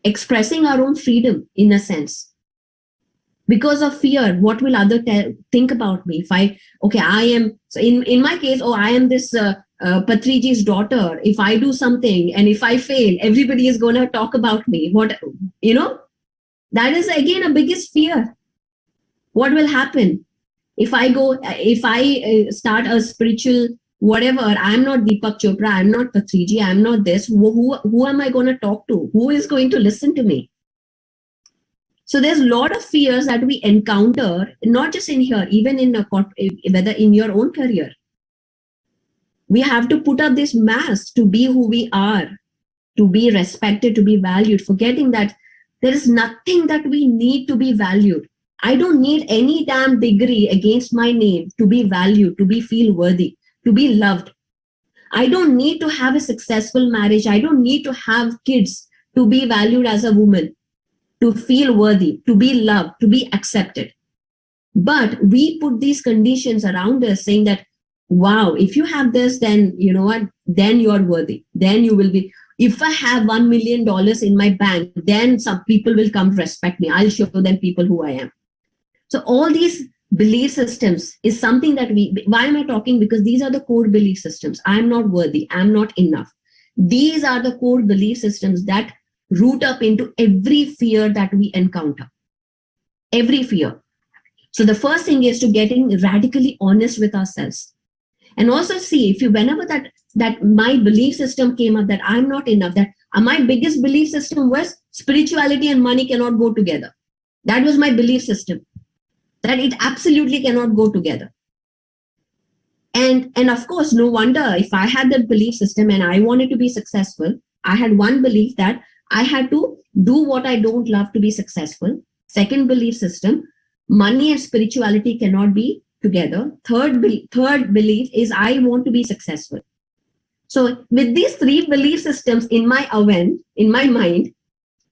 expressing our own freedom in a sense. Because of fear, what will others think about me? If I am, so in my case, I am this Patriji's daughter. If I do something and if I fail, everybody is going to talk about me. That is again a biggest fear. What will happen if I start a spiritual whatever, I'm not Deepak Chopra, I'm not Patriji, I'm not this. Who am I going to talk to? Who is going to listen to me? So there's a lot of fears that we encounter, not just in here, even in whether in your own career. We have to put up this mask to be who we are, to be respected, to be valued, forgetting that there is nothing that we need to be valued. I don't need any damn degree against my name to be valued, to be feel worthy, to be loved. I don't need to have a successful marriage. I don't need to have kids to be valued as a woman, to feel worthy, to be loved, to be accepted. But we put these conditions around us saying that, wow, if you have this, then you know what, then you are worthy. Then you will be, if I have $1 million in my bank, then some people will come respect me. I'll show them people who I am. So all these belief systems is something that why am I talking? Because these are the core belief systems. I'm not worthy. I'm not enough. These are the core belief systems that root up into every fear that we encounter. Every fear. So the first thing is to getting radically honest with ourselves. And also see, if you, whenever that my belief system came up that I'm not enough, that my biggest belief system was spirituality and money cannot go together. That was my belief system, that it absolutely cannot go together. And of course, no wonder if I had that belief system and I wanted to be successful, I had one belief that I had to do what I don't love to be successful. Second belief system, money and spirituality cannot be together. Third belief is I want to be successful. So with these three belief systems in my mind,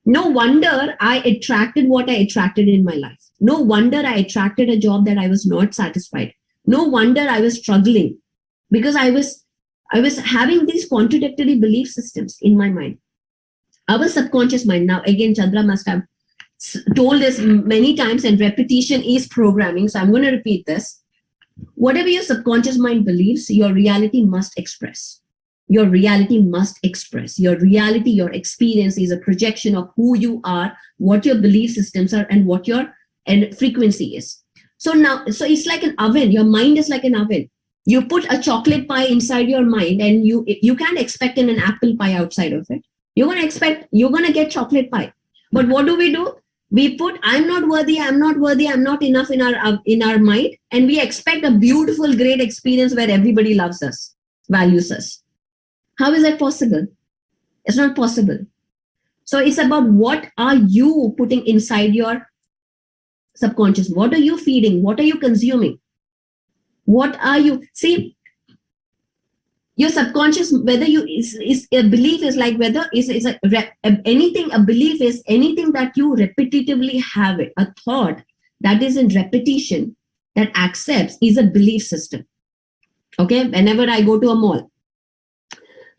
no wonder I attracted what I attracted in my life. No wonder I attracted a job that I was not satisfied. No wonder I was struggling, because I was having these contradictory belief systems in my mind. Our subconscious mind, now again, Chandra must have told this many times, and repetition is programming. So I'm going to repeat this. Whatever your subconscious mind believes, your reality must express. Your reality must express. Your reality, your experience is a projection of who you are, what your belief systems are, and what your frequency is. So it's like an oven. Your mind is like an oven. You put a chocolate pie inside your mind, and you can't expect an apple pie outside of it. You're going to get chocolate pie. But what do? We put I'm not worthy, I'm not enough in our mind, and we expect a beautiful, great experience where everybody loves us, values us. How is that possible? It's not possible. So it's about what are you putting inside your subconscious? What are you feeding? What are you consuming? What are you? See, your subconscious, whether is a belief is like whether anything, a belief is anything that you repetitively have it. A thought that is in repetition, that accepts, is a belief system. Okay, whenever I go to a mall,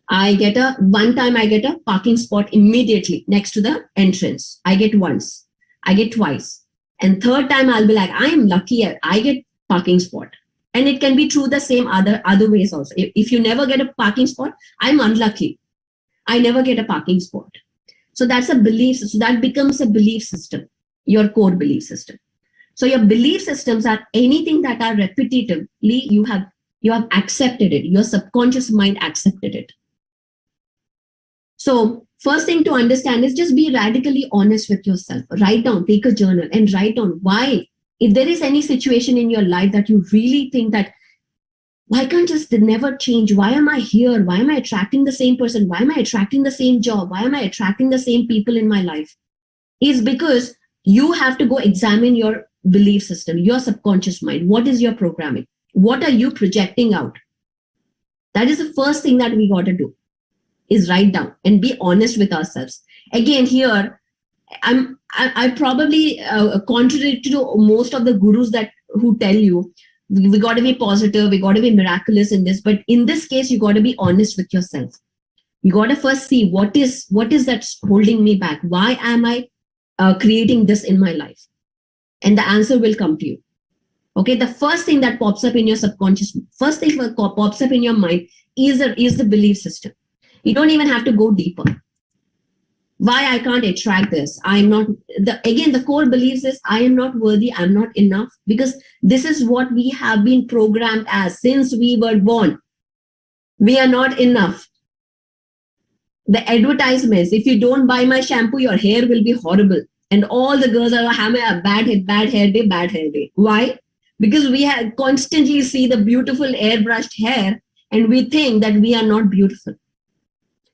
one time I get a parking spot immediately next to the entrance. I get once, I get twice, and third time I'll be like, I am lucky I get parking spot. And it can be true the same other ways also. If you never get a parking spot, I'm unlucky. I never get a parking spot. So that's a belief. So that becomes a belief system, your core belief system. So your belief systems are anything that are repetitively, you have accepted it. Your subconscious mind accepted it. So first thing to understand is just be radically honest with yourself. Write down, take a journal and write down why. If there is any situation in your life that you really think that, why can't just never change? Why am I here? Why am I attracting the same person? Why am I attracting the same job? Why am I attracting the same people in my life? Is because you have to go examine your belief system, your subconscious mind. What is your programming? What are you projecting out? That is the first thing that we got to do, is write down and be honest with ourselves. Again, here, I probably contrary to most of the gurus who tell you we got to be positive, we got to be miraculous in this, but in this case you got to be honest with yourself. You got to first see what is that's holding me back. Why am I creating this in my life? And the answer will come to you. Okay, the first thing that pops up in your subconscious, first thing that pops up in your mind is the belief system. You don't even have to go deeper. Why I can't attract this? The core beliefs is I am not worthy, I'm not enough, because this is what we have been programmed as since we were born. We are not enough. The advertisements, if you don't buy my shampoo, your hair will be horrible. And all the girls are having a bad hair day. Why? Because we have constantly see the beautiful airbrushed hair and we think that we are not beautiful.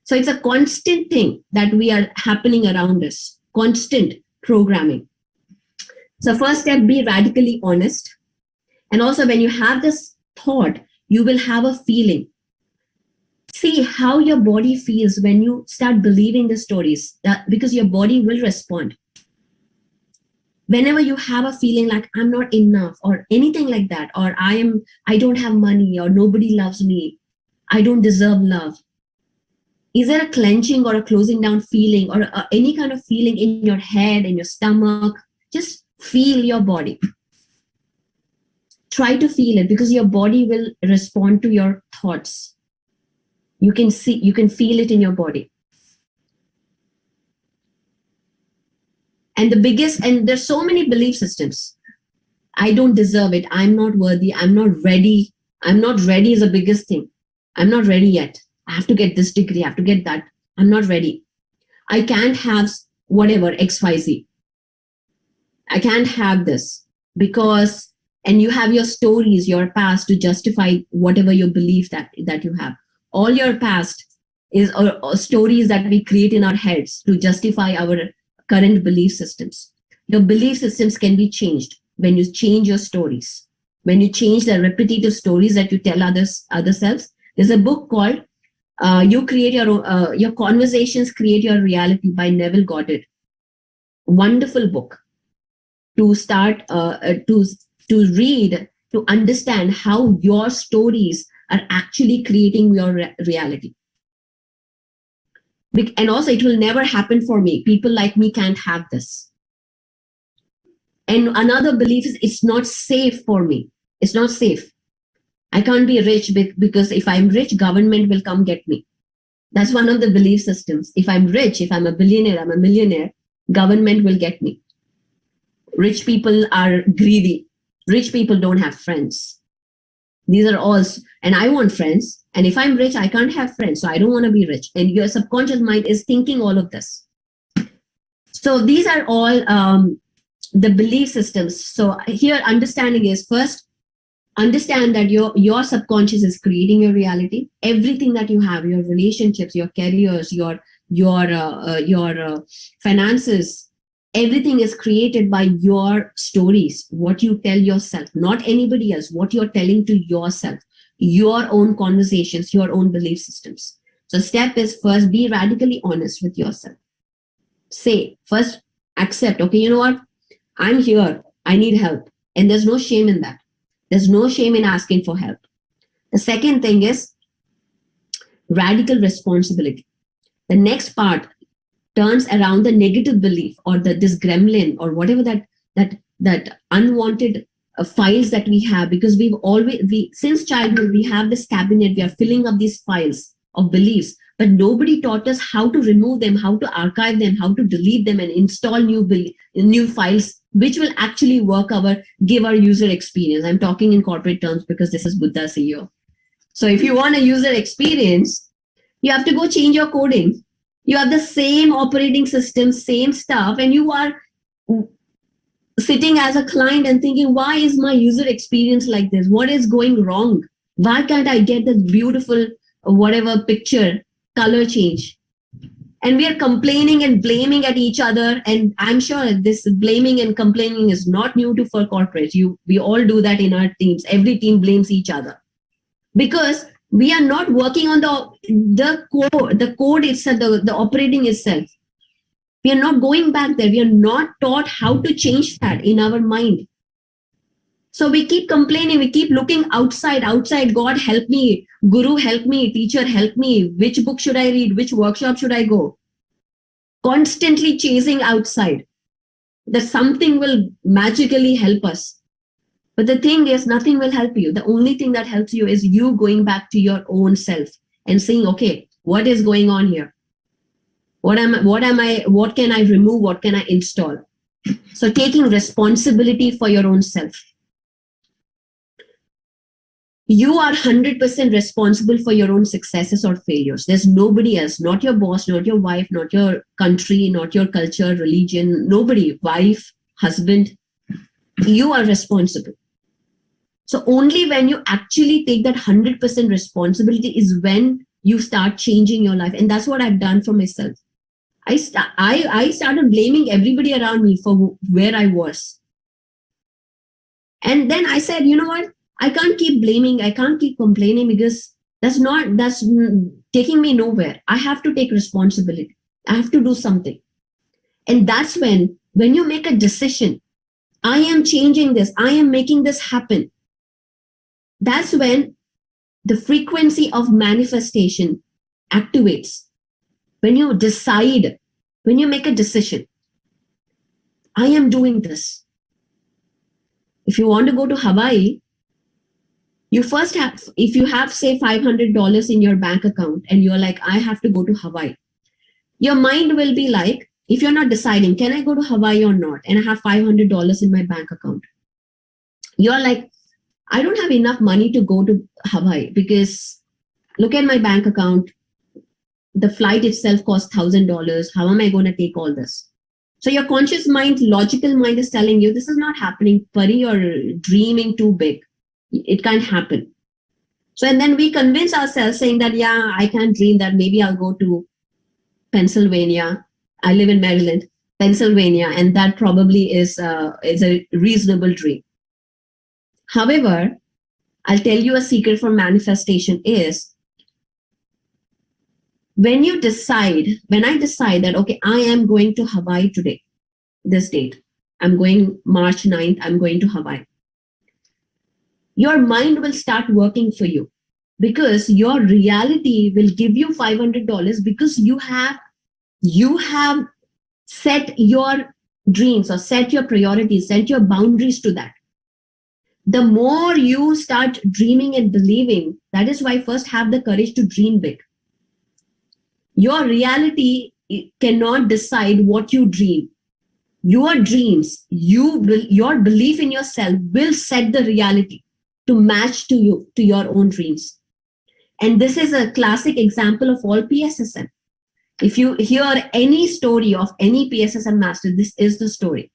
So it's a constant thing that we are happening around us, constant programming. So first step, be radically honest. And also when you have this thought, you will have a feeling. See how your body feels when you start believing the stories, because your body will respond. Whenever you have a feeling like I'm not enough or anything like that, or I don't have money, or nobody loves me, I don't deserve love. Is there a clenching or a closing down feeling or any kind of feeling in your head, in your stomach? Just feel your body. Try to feel it, because your body will respond to your thoughts. You can feel it in your body. And there's so many belief systems. I don't deserve it. I'm not worthy. I'm not ready. I'm not ready is the biggest thing. I'm not ready yet. I have to get this degree. I have to get that. I'm not ready. I can't have whatever, XYZ. I can't have this because, and you have your stories, your past to justify whatever you believe that you have. All your past is or stories that we create in our heads to justify our current belief systems. Your belief systems can be changed when you change your stories. When you change the repetitive stories that you tell other selves. There's a book called You Create Your Conversations Create Your Reality by Neville Goddard. Wonderful book to start to read, to understand how your stories are actually creating your reality. And also, it will never happen for me. People like me can't have this. And another belief is it's not safe for me. It's not safe. I can't be rich because if I'm rich, government will come get me. That's one of the belief systems. If I'm rich, if I'm a billionaire, I'm a millionaire, government will get me. Rich people are greedy. Rich people don't have friends. These are all, and I want friends. And if I'm rich, I can't have friends. So I don't want to be rich. And your subconscious mind is thinking all of this. So these are all the belief systems. So here understanding is first, understand that your subconscious is creating your reality. Everything that you have, your relationships, your careers, your finances, everything is created by your stories, what you tell yourself, not anybody else, what you're telling to yourself, your own conversations, your own belief systems. So step is first, be radically honest with yourself. Say, first, accept, okay, you know what? I'm here. I need help. And there's no shame in that. There's no shame in asking for help. The second thing is radical responsibility. The next part turns around the negative belief or this gremlin or whatever that unwanted files that we have, because since childhood, we have this cabinet, we are filling up these files of beliefs, but nobody taught us how to remove them, how to archive them, how to delete them and install new files, which will actually give our user experience. I'm talking in corporate terms because this is Buddha CEO. So if you want a user experience, you have to go change your coding. You have the same operating system, same stuff, and you are sitting as a client and thinking, why is my user experience like this? What is going wrong? Why can't I get this beautiful, whatever picture, color change? And we are complaining and blaming at each other. And I'm sure this blaming and complaining is not new for corporates. We all do that in our teams. Every team blames each other because we are not working on the code itself, the operating itself. We are not going back there. We are not taught how to change that in our mind. So we keep complaining. We keep looking outside. God help me. Guru help me. Teacher help me. Which book should I read? Which workshop should I go? Constantly chasing outside. That something will magically help us. But the thing is, nothing will help you. The only thing that helps you is you going back to your own self and saying, okay, what is going on here? What can I remove? What can I install? So taking responsibility for your own self. You are 100% responsible for your own successes or failures. There's nobody else, not your boss, not your wife, not your country, not your culture, religion, nobody, wife, husband. You are responsible. So only when you actually take that 100% responsibility is when you start changing your life. And that's what I've done for myself. I started blaming everybody around me for where I was. And then I said, you know what? I can't keep blaming. I can't keep complaining because that's taking me nowhere. I have to take responsibility. I have to do something. And that's when you make a decision, I am changing this. I am making this happen. That's when the frequency of manifestation activates. When you decide, when you make a decision, I am doing this. If you want to go to Hawaii, you first have, if you have, say, $500 in your bank account and you're like, I have to go to Hawaii, your mind will be like, if you're not deciding, can I go to Hawaii or not? And I have $500 in my bank account. You're like, I don't have enough money to go to Hawaii because look at my bank account. The flight itself costs $1,000. How am I going to take all this? So your conscious mind, logical mind is telling you, this is not happening. Pari, you're dreaming too big. It can't happen. So, and then we convince ourselves saying that, yeah, I can't dream that. Maybe I'll go to Pennsylvania. I live in Maryland, Pennsylvania, and that probably is a reasonable dream. However, I'll tell you a secret for manifestation is when I decide that, okay, I am going to Hawaii today, this date, I'm going March 9th, I'm going to Hawaii. Your mind will start working for you because your reality will give you $500 because you have set your dreams or set your priorities, set your boundaries to that. The more you start dreaming and believing, that is why first have the courage to dream big. Your reality cannot decide what you dream. Your dreams, your belief in yourself will set the reality to match to your own dreams. And this is a classic example of all PSSM. If you hear any story of any PSSM master, this is the story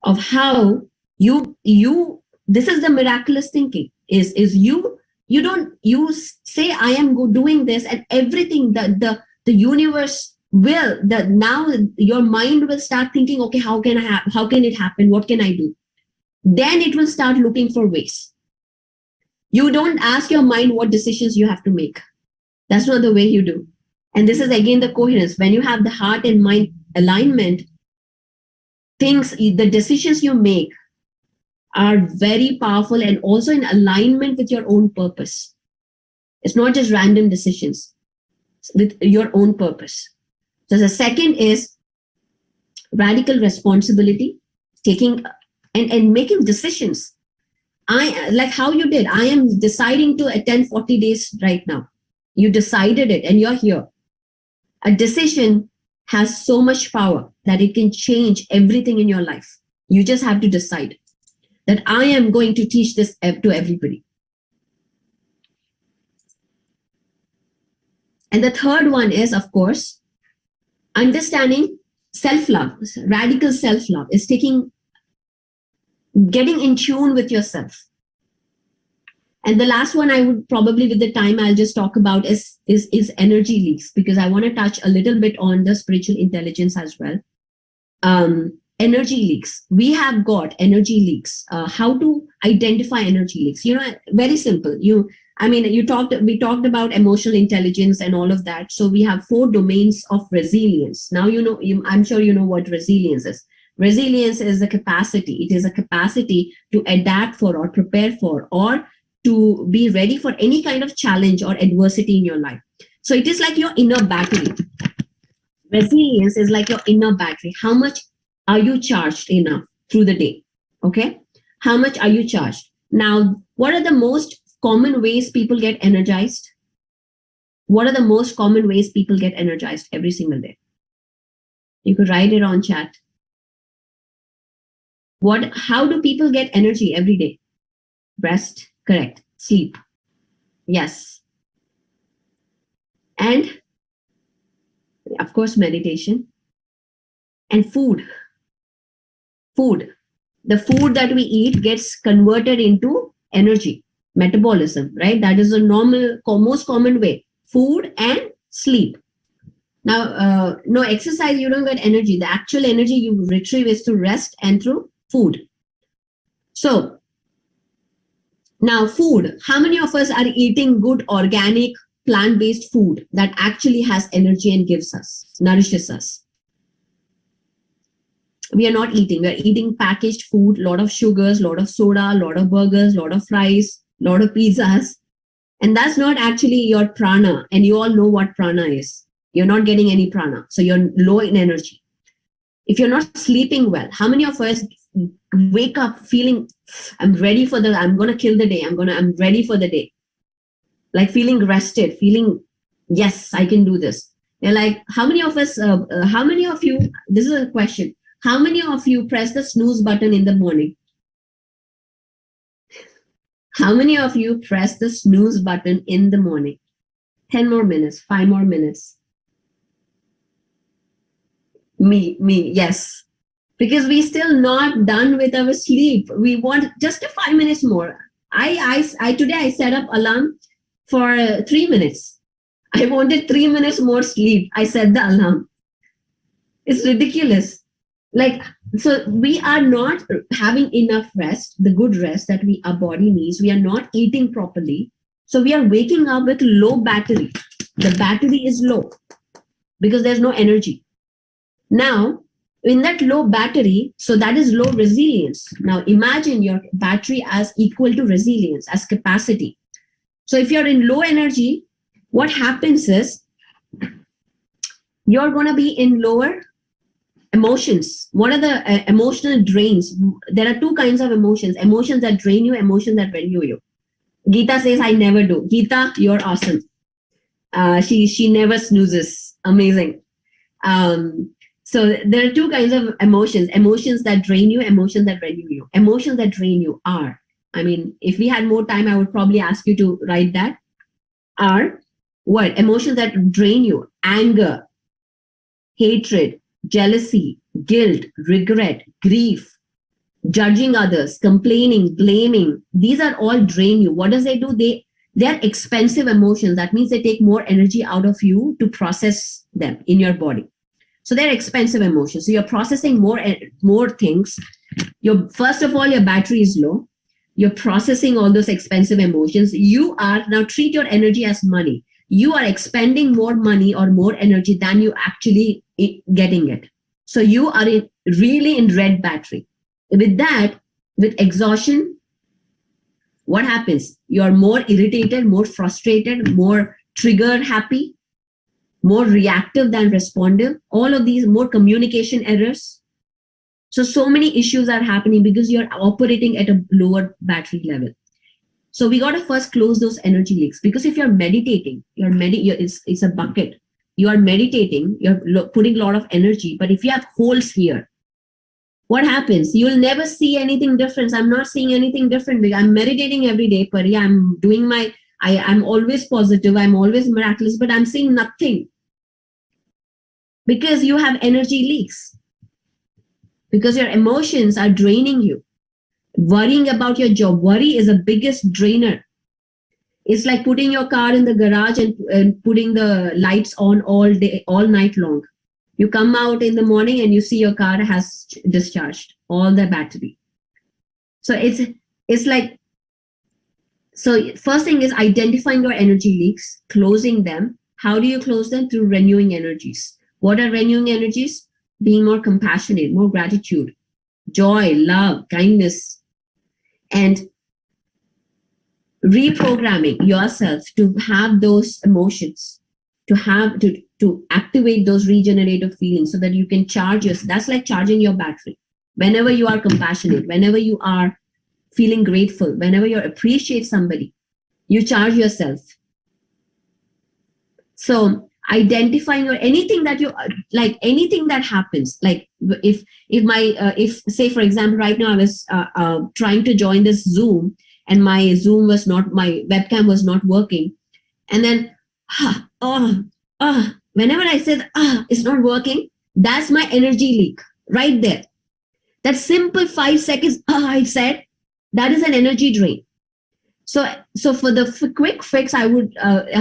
of how this is the miraculous thinking is you say, I am doing this, and everything the universe will, now your mind will start thinking, okay, how can it happen? What can I do? Then it will start looking for ways. You don't ask your mind what decisions you have to make. That's not the way you do. And this is again the coherence. When you have the heart and mind alignment, the decisions you make are very powerful and also in alignment with your own purpose. It's not just random decisions, with your own purpose. So the second is radical responsibility, taking and making decisions. Like how you did, I am deciding to attend 40 days right now. You decided it and you're here. A decision has so much power that it can change everything in your life. You just have to decide that I am going to teach this to everybody. And the third one is, of course, understanding self-love. Radical self-love is getting in tune with yourself. And the last one I would probably, with the time, I'll just talk about is energy leaks, because I want to touch a little bit on the spiritual intelligence as well. Energy leaks. We have got energy leaks. How to identify energy leaks? Very simple. We talked about emotional intelligence and all of that. So we have 4 domains of resilience. Now, I'm sure you know what resilience is. Resilience is a capacity. It is a capacity to adapt for or prepare for or to be ready for any kind of challenge or adversity in your life. So it is like your inner battery. Resilience is like your inner battery. How much are you charged enough through the day? Okay. How much are you charged? Now, what are the most common ways people get energized? What are the most common ways people get energized every single day? You could write it on chat. How do people get energy every day? Rest, Correct. Sleep. Yes. And of course, meditation. And food. Food. The food that we eat gets converted into energy, metabolism, right? That is the most common way. Food and sleep. Now, no exercise, you don't get energy. The actual energy you retrieve is through rest and through food. So, now food. How many of us are eating good, organic, plant-based food that actually has energy and gives us, nourishes us? We are not eating. We are eating packaged food, a lot of sugars, a lot of soda, a lot of burgers, a lot of fries, a lot of pizzas. And that's not actually your prana. And you all know what prana is. You're not getting any prana. So you're low in energy. If you're not sleeping well, how many of us wake up feeling, I'm ready for I'm going to kill the day. I'm ready for the day. Like feeling rested, feeling, yes, I can do this. They're like, how many of us, how many of you, this is a question. How many of you press the snooze button in the morning? How many of you press the snooze button in the morning? 10 more minutes, 5 more minutes. Me, yes. Because we're still not done with our sleep. We want just 5 minutes more. Today I set up alarm for 3 minutes. I wanted 3 minutes more sleep. I set the alarm. It's ridiculous. Like, so we are not having enough rest, the good rest that our body needs. We are not eating properly. So we are waking up with low battery. The battery is low because there's no energy. Now, in that low battery, so that is low resilience. Now imagine your battery as equal to resilience, as capacity. So if you're in low energy, what happens is you're going to be in lower emotions. What are the emotional drains? There are two kinds of emotions. Emotions that drain you, emotions that renew you. Geeta says, I never do. Geeta, you're awesome. She never snoozes. Amazing. So there are two kinds of emotions. Emotions that drain you, emotions that renew you. Emotions that drain you are, I mean, if we had more time, I would probably ask you to write that. Are what? Emotions that drain you. Anger, hatred, jealousy, guilt, regret, grief, judging others, complaining, blaming. These are all drain you. What does they do? They're expensive emotions. That means they take more energy out of you to process them in your body. So they're expensive emotions. So you're processing more things. First of all, your battery is low. You're processing all those expensive emotions. You are now treat your energy as money. You are expending more money or more energy than you actually getting it. So you are really in red battery. With that, with exhaustion, what happens? You're more irritated, more frustrated, more trigger happy, more reactive than responsive. All of these, more communication errors. So many issues are happening because you're operating at a lower battery level. So we got to first close those energy leaks, because if you're meditating, it's a bucket. You are meditating, you're putting a lot of energy, but if you have holes here, what happens? You'll never see anything different. I'm not seeing anything different. I'm meditating every day, Pari. I'm doing I'm always positive. I'm always miraculous, but I'm seeing nothing because you have energy leaks, because your emotions are draining you. Worrying about your job. Worry is the biggest drainer. It's like putting your car in the garage and putting the lights on all day, all night long. You come out in the morning and you see your car has discharged all the battery. So it's like, so first thing is identifying your energy leaks, closing them. How do you close them? Through renewing energies. What are renewing energies? Being more compassionate, more gratitude, joy, love, kindness, and reprogramming yourself to have those emotions, to activate those regenerative feelings so that you can charge yourself. That's like charging your battery. Whenever you are compassionate, whenever you are feeling grateful, whenever you appreciate somebody, you charge yourself. So identifying anything that you like, anything that happens, like if say for example right now I was trying to join this Zoom, and my my webcam was not working. And then, whenever I said, it's not working, that's my energy leak right there. That simple 5 seconds, I said, that is an energy drain. So for the quick fix, I would,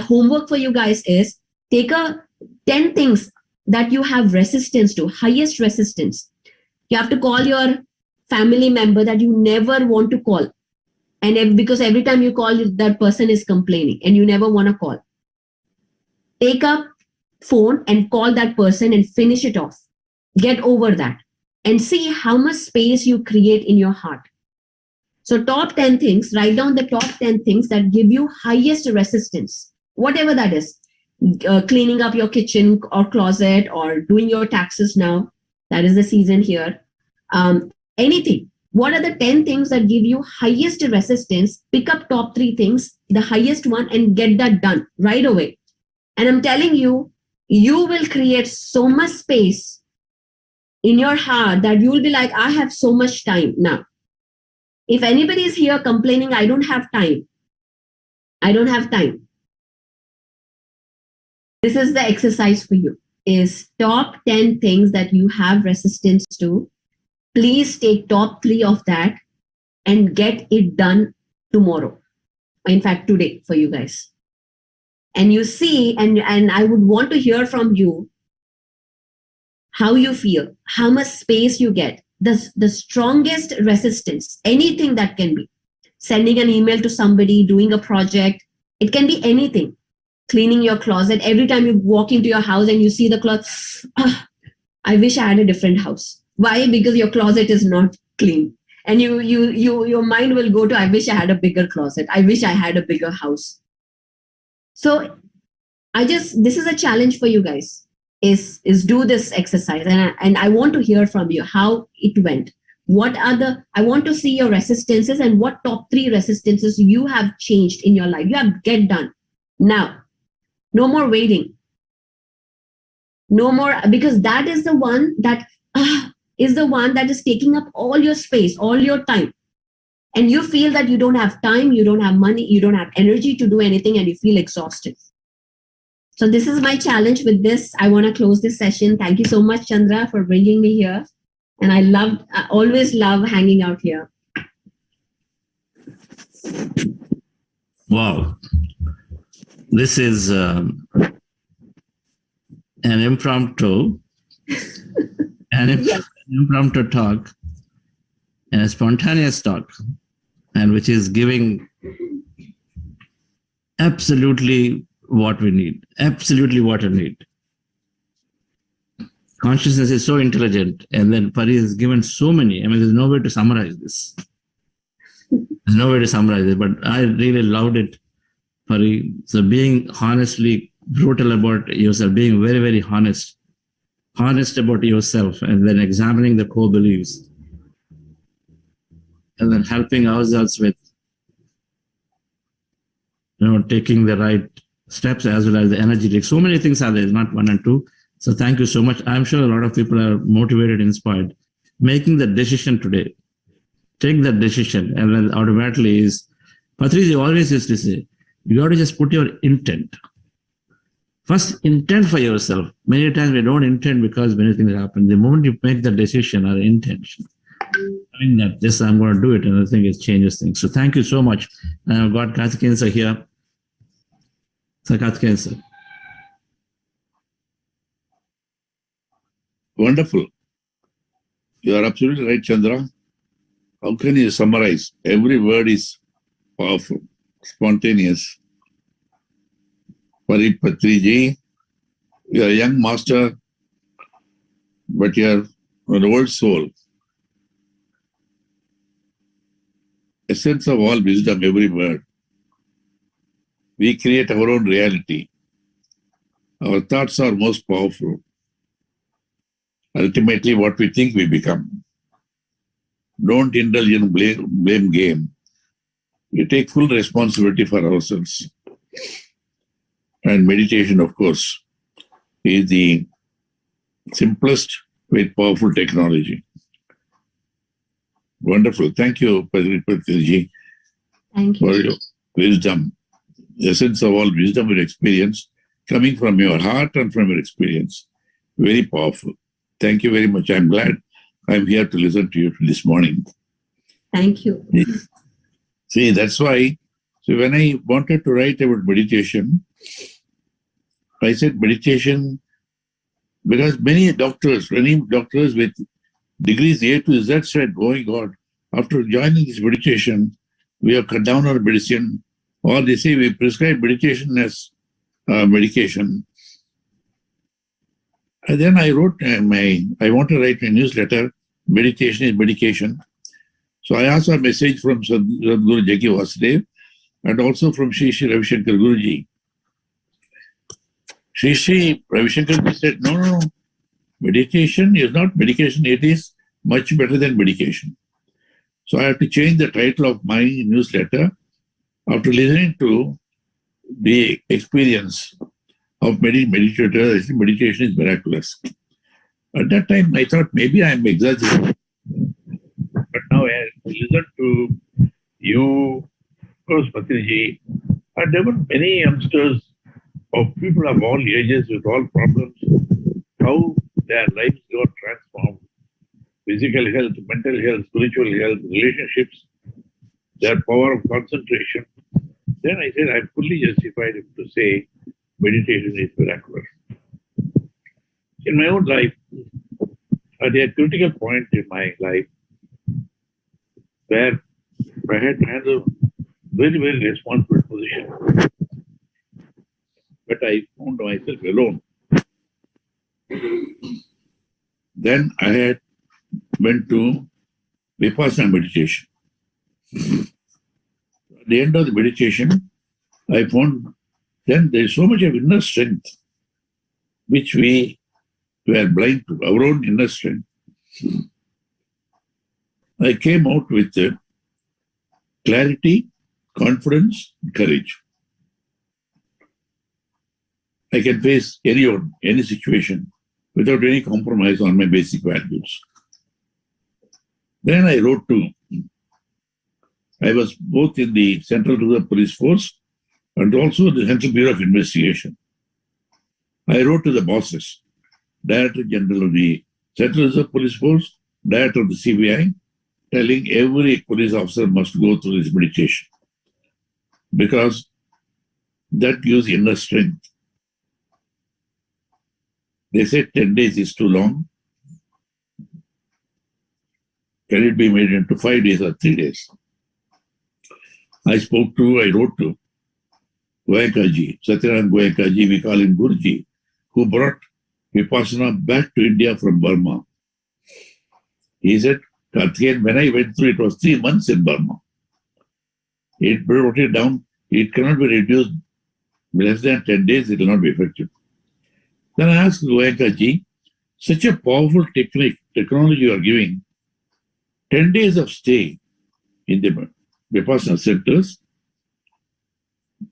homework for you guys is take 10 things that you have resistance to, highest resistance. You have to call your family member that you never want to call. And because every time you call, that person is complaining and you never want to call. Take up phone and call that person and finish it off. Get over that and see how much space you create in your heart. So top 10 things, write down the top 10 things that give you highest resistance, whatever that is. Cleaning up your kitchen or closet or doing your taxes now. That is the season here. Anything. What are the 10 things that give you highest resistance? Pick up top 3 things, the highest one, and get that done right away. And I'm telling you, you will create so much space in your heart that you will be like, I have so much time now. If anybody is here complaining, I don't have time. I don't have time. This is the exercise for you, is top 10 things that you have resistance to. Please take top 3 of that and get it done tomorrow. In fact, today for you guys. And you see, and I would want to hear from you how you feel, how much space you get, the strongest resistance, anything that can be. Sending an email to somebody, doing a project, it can be anything. Cleaning your closet. Every time you walk into your house and you see the closet, I wish I had a different house. Why? Because your closet is not clean. And your mind will go to, I wish I had a bigger closet. I wish I had a bigger house. So this is a challenge for you guys, is do this exercise. And I want to hear from you how it went. I want to see your resistances and what top 3 resistances you have changed in your life. You have get done now. No more waiting. No more, because that is the one that is taking up all your space, all your time. And you feel that you don't have time, you don't have money, you don't have energy to do anything, and you feel exhausted. So this is my challenge with this. I want to close this session. Thank you so much, Chandra, for bringing me here. And I always love hanging out here. Wow. This is an impromptu impromptu talk and a spontaneous talk, and which is giving absolutely what we need, absolutely what I need. Consciousness is so intelligent, and then Pari has given so many. there's no way to summarize this. There's no way to summarize it, but I really loved it, Pari. So being honestly brutal about yourself, being very, very honest about yourself, and then examining the core beliefs, and then helping ourselves with, taking the right steps as well as the energy. Like so many things are there, not 1 and 2. So thank you so much. I'm sure a lot of people are motivated, inspired. Making the decision today. Take that decision, and then automatically is, Patriji always used to say, you got to just put your intent. First, intent for yourself. Many times we don't intend because many things happen. The moment you make the decision or intention, knowing that this I'm going to do it, and I think it changes things. So thank you so much. I've got Karthikeyan sir here. So Karthikeyan sir. Wonderful. You are absolutely right, Chandra. How can you summarize? Every word is powerful, spontaneous. Patriji, you are a young master, but you are an old soul. Essence of all wisdom, every word. We create our own reality. Our thoughts are most powerful. Ultimately, what we think we become. Don't indulge in blame game. We take full responsibility for ourselves. And meditation, of course, is the simplest with powerful technology. Wonderful. Thank you, Patriji. Thank for you. your wisdom. The essence of all wisdom and experience coming from your heart and from your experience. Very powerful. Thank you very much. I'm glad I'm here to listen to you this morning. Thank you. See, that's why. So when I wanted to write about meditation, I said meditation, because many doctors with degrees A to Z said, oh God, after joining this meditation, we have cut down our medicine, or they say we prescribe meditation as medication. And then I wrote I want to write a newsletter, Meditation is Medication. So I asked a message from Sadhguru Jaggi Vasudev and also from Shri Shri Ravi Shankar Guruji. Shri Shri Ravi Shankar said, no, meditation is not medication, it is much better than medication. So I have to change the title of my newsletter after listening to the experience of meditators. Meditation is miraculous. At that time, I thought maybe I am exaggerating. But now I listen to you, of course, Patriji, and there were many youngsters of people of all ages with all problems, how their lives got transformed. Physical health, mental health, spiritual health, relationships, their power of concentration. Then I said, I'm fully justified to say meditation is miraculous. In my own life, at a critical point in my life, where I had to handle very, very responsible position, but I found myself alone. Then I had went to Vipassana meditation. At the end of the meditation, I found then there is so much of inner strength which we were blind to, our own inner strength. I came out with clarity, confidence, courage. I can face anyone, any situation without any compromise on my basic values. Then I wrote to, I was both in the Central Reserve Police Force and also the Central Bureau of Investigation. I wrote to the bosses, Director General of the Central Reserve Police Force, Director of the CBI, telling every police officer must go through this meditation because that gives inner strength. They said 10 days is too long. Can it be made into 5 days or 3 days? I wrote to Goenkaji, Satyanarayana Goenkaji, we call him Guruji, who brought Vipassana back to India from Burma. He said, Karthikeyan, when I went through, it was 3 months in Burma. It brought it down. It cannot be reduced less than 10 days, it will not be effective. Then I asked Goenkaji, such a powerful technology you are giving, 10 days of stay in the Vipassana centers,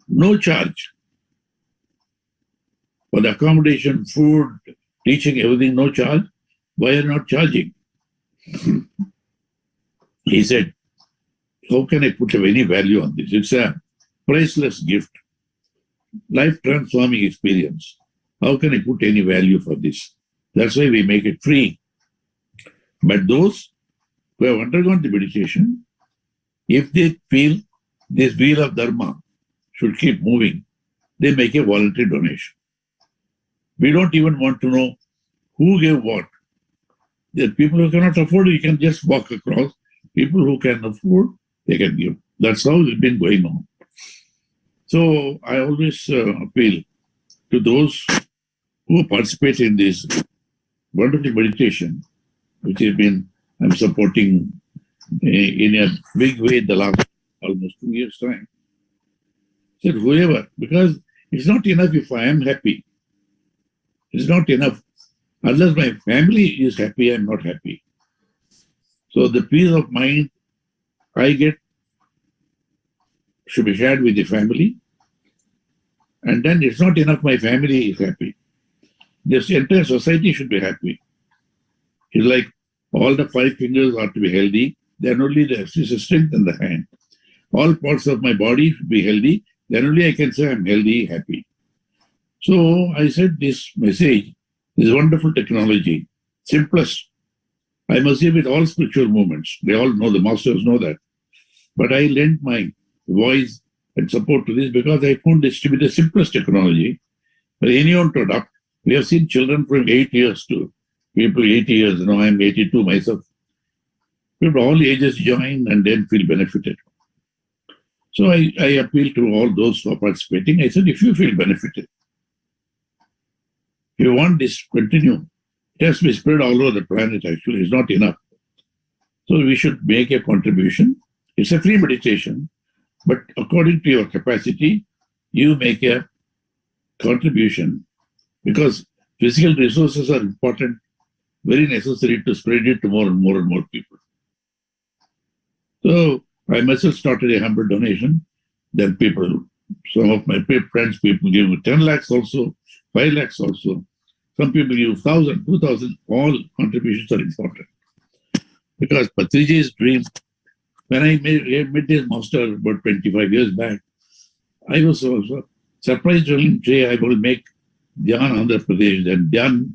no charge. For the accommodation, food, teaching, everything, no charge. Why are you not charging? He said, how can I put any value on this? It's a priceless gift, life-transforming experience. How can I put any value for this? That's why we make it free. But those who have undergone the meditation, if they feel this wheel of Dharma should keep moving, they make a voluntary donation. We don't even want to know who gave what. There are people who cannot afford, you can just walk across. People who can afford, they can give. That's how it's been going on. So I always appeal to those who participate in this wonderful meditation, which has been, I'm supporting in a big way in the last almost 2 years' time. I said, whoever, because it's not enough if I am happy. It's not enough. Unless my family is happy, I'm not happy. So the peace of mind I get should be shared with the family. And then it's not enough my family is happy. This entire society should be happy. It's like all the 5 fingers are to be healthy, then only there is a strength in the hand. all parts of my body should be healthy. Then only I can say I'm healthy, happy. So I said this message, this wonderful technology, simplest. I must say with all spiritual movements. They all know, the masters know that. But I lent my voice and support to this because I found this to be the simplest technology for anyone to adopt. We have seen children from 8 years to people 80 years. Now I'm 82 myself. People all ages join and then feel benefited. So I appeal to all those who are participating. I said, if you feel benefited, if you want this to continue, it has to be spread all over the planet actually. It's not enough. So we should make a contribution. It's a free meditation, but according to your capacity, you make a contribution because physical resources are important, very necessary to spread it to more and more and more people. So I myself started a humble donation. Then people, some of my friends, people give 10 lakhs also, 5 lakhs also. Some people give 1,000, 2,000. All contributions are important. Because Patriji's dream, when I met this master about 25 years back, I was also surprised to him say, I will make Dhyana Andhra Pradesh, then Dhyana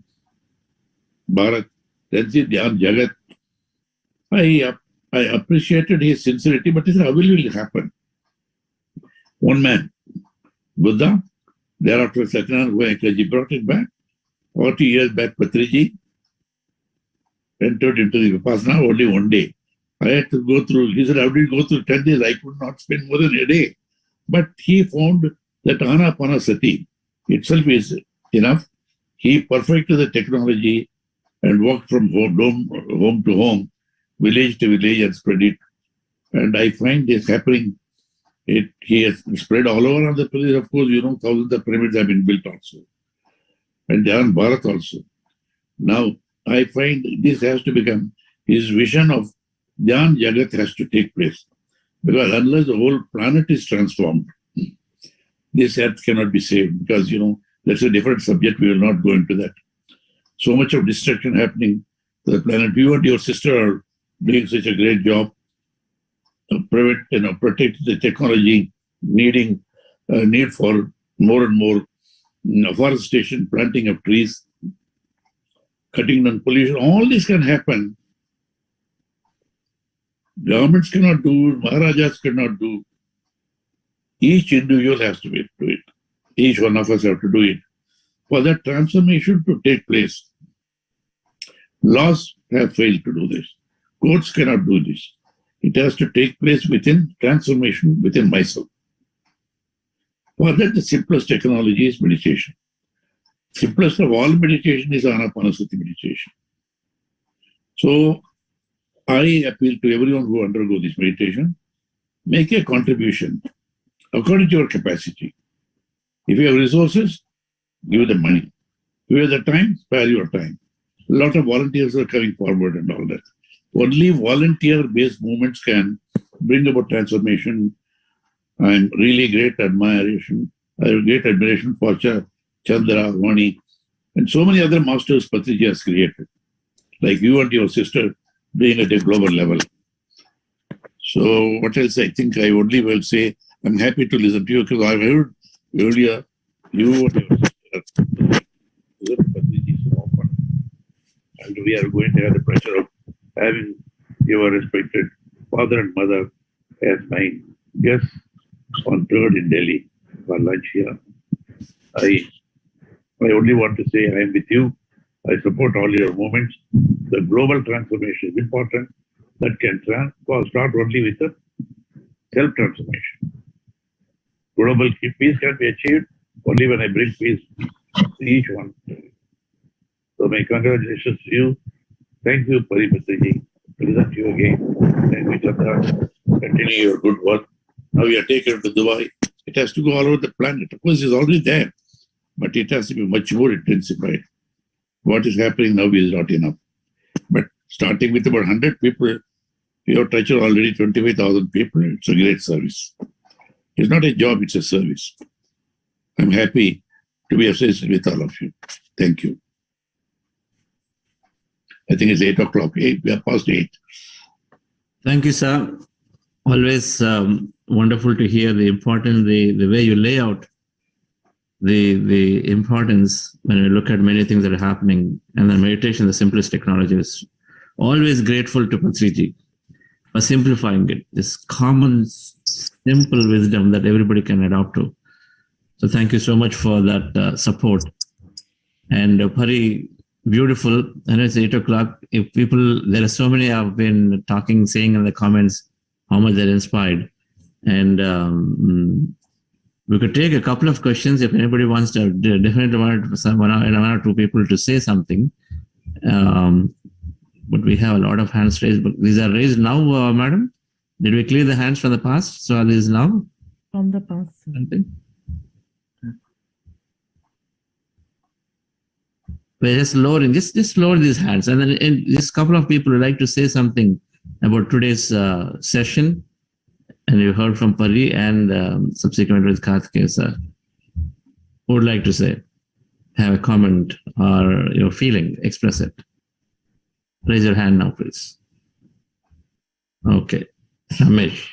Bharat, then Dhyana Jagath. I appreciated his sincerity, but he said, how will it happen? One man, Buddha, thereafter Satyanarayana Goenkaji brought it back. 40 years back, Patriji entered into the Vipassana only one day. I had to go through, he said, I did go through 10 days. I could not spend more than a day. But he found that Ana-Pana-Sati itself is enough. He perfected the technology and walked from home to home, village to village and spread it. And I find this happening. He has spread all over on the place. Of course, you know, thousands of pyramids have been built also. And Dhyana Bharat also. Now, I find this has to become his vision of Dhyana Jagath has to take place. Because unless the whole planet is transformed, this earth cannot be saved. Because, you know, that's a different subject. We will not go into that. So much of destruction happening to the planet. You and your sister are doing such a great job. Protect the technology, need for more and more afforestation, planting of trees, cutting down pollution. All this can happen. Governments cannot do, Maharajas cannot do. Each individual has to do it. Each one of us have to do it. For that transformation to take place, laws have failed to do this. Courts cannot do this. It has to take place within transformation within myself. For that, the simplest technology is meditation. Simplest of all meditation is Ana-Pana-Sati meditation. So, I appeal to everyone who undergo this meditation, make a contribution according to your capacity. If you have resources, give them money. If you have the time, spare your time. A lot of volunteers are coming forward and all that. Only volunteer-based movements can bring about transformation. I'm really great admiration. I have great admiration for Chandra, Vani, and so many other masters Patriji has created, like you and your sister doing at a global level. So what else? I think I only will say I'm happy to listen to you because I've heard earlier you and your sister Patriji so often, and we are going to have the pleasure of having your respected father and mother as my guests on 3rd in Delhi for lunch here. I only want to say I am with you. I support all your movements. The global transformation is important. That can start only with the self-transformation. Global peace can be achieved only when I bring peace to each one. So my congratulations to you. Thank you, Patriji. Present you again. Thank you, Chandra. Continue your good work. Now we are taken to Dubai. It has to go all over the planet. Of course, it's already there, but it has to be much more intensified. What is happening now is not enough. But starting with about 100 people, we have touched already 25,000 people. It's a great service. It's not a job, it's a service. I'm happy to be associated with all of you. Thank you. I think it's 8 o'clock. We are past 8. Thank you, sir. Always wonderful to hear the importance, the way you lay out the importance when you look at many things that are happening. And then meditation, the simplest technology, is always grateful to Patriji for simplifying it, this common, simple wisdom that everybody can adopt to. So thank you so much for that support. And Pari, beautiful. I know it's 8 o'clock. If people, there are so many have been talking, saying in the comments how much they're inspired. And we could take a couple of questions if anybody wants to. Definitely want one or two people to say something. But we have a lot of hands raised. But these are raised now, madam. Did we clear the hands from the past? So are these now? From the past. Something? We're just lowering, just lower these hands. And then just a couple of people would like to say something about today's session. And you heard from Pari and subsequently with Karthikeya sir. Who would like to say, have a comment or your feeling, express it? Raise your hand now, please. Okay. Ramesh.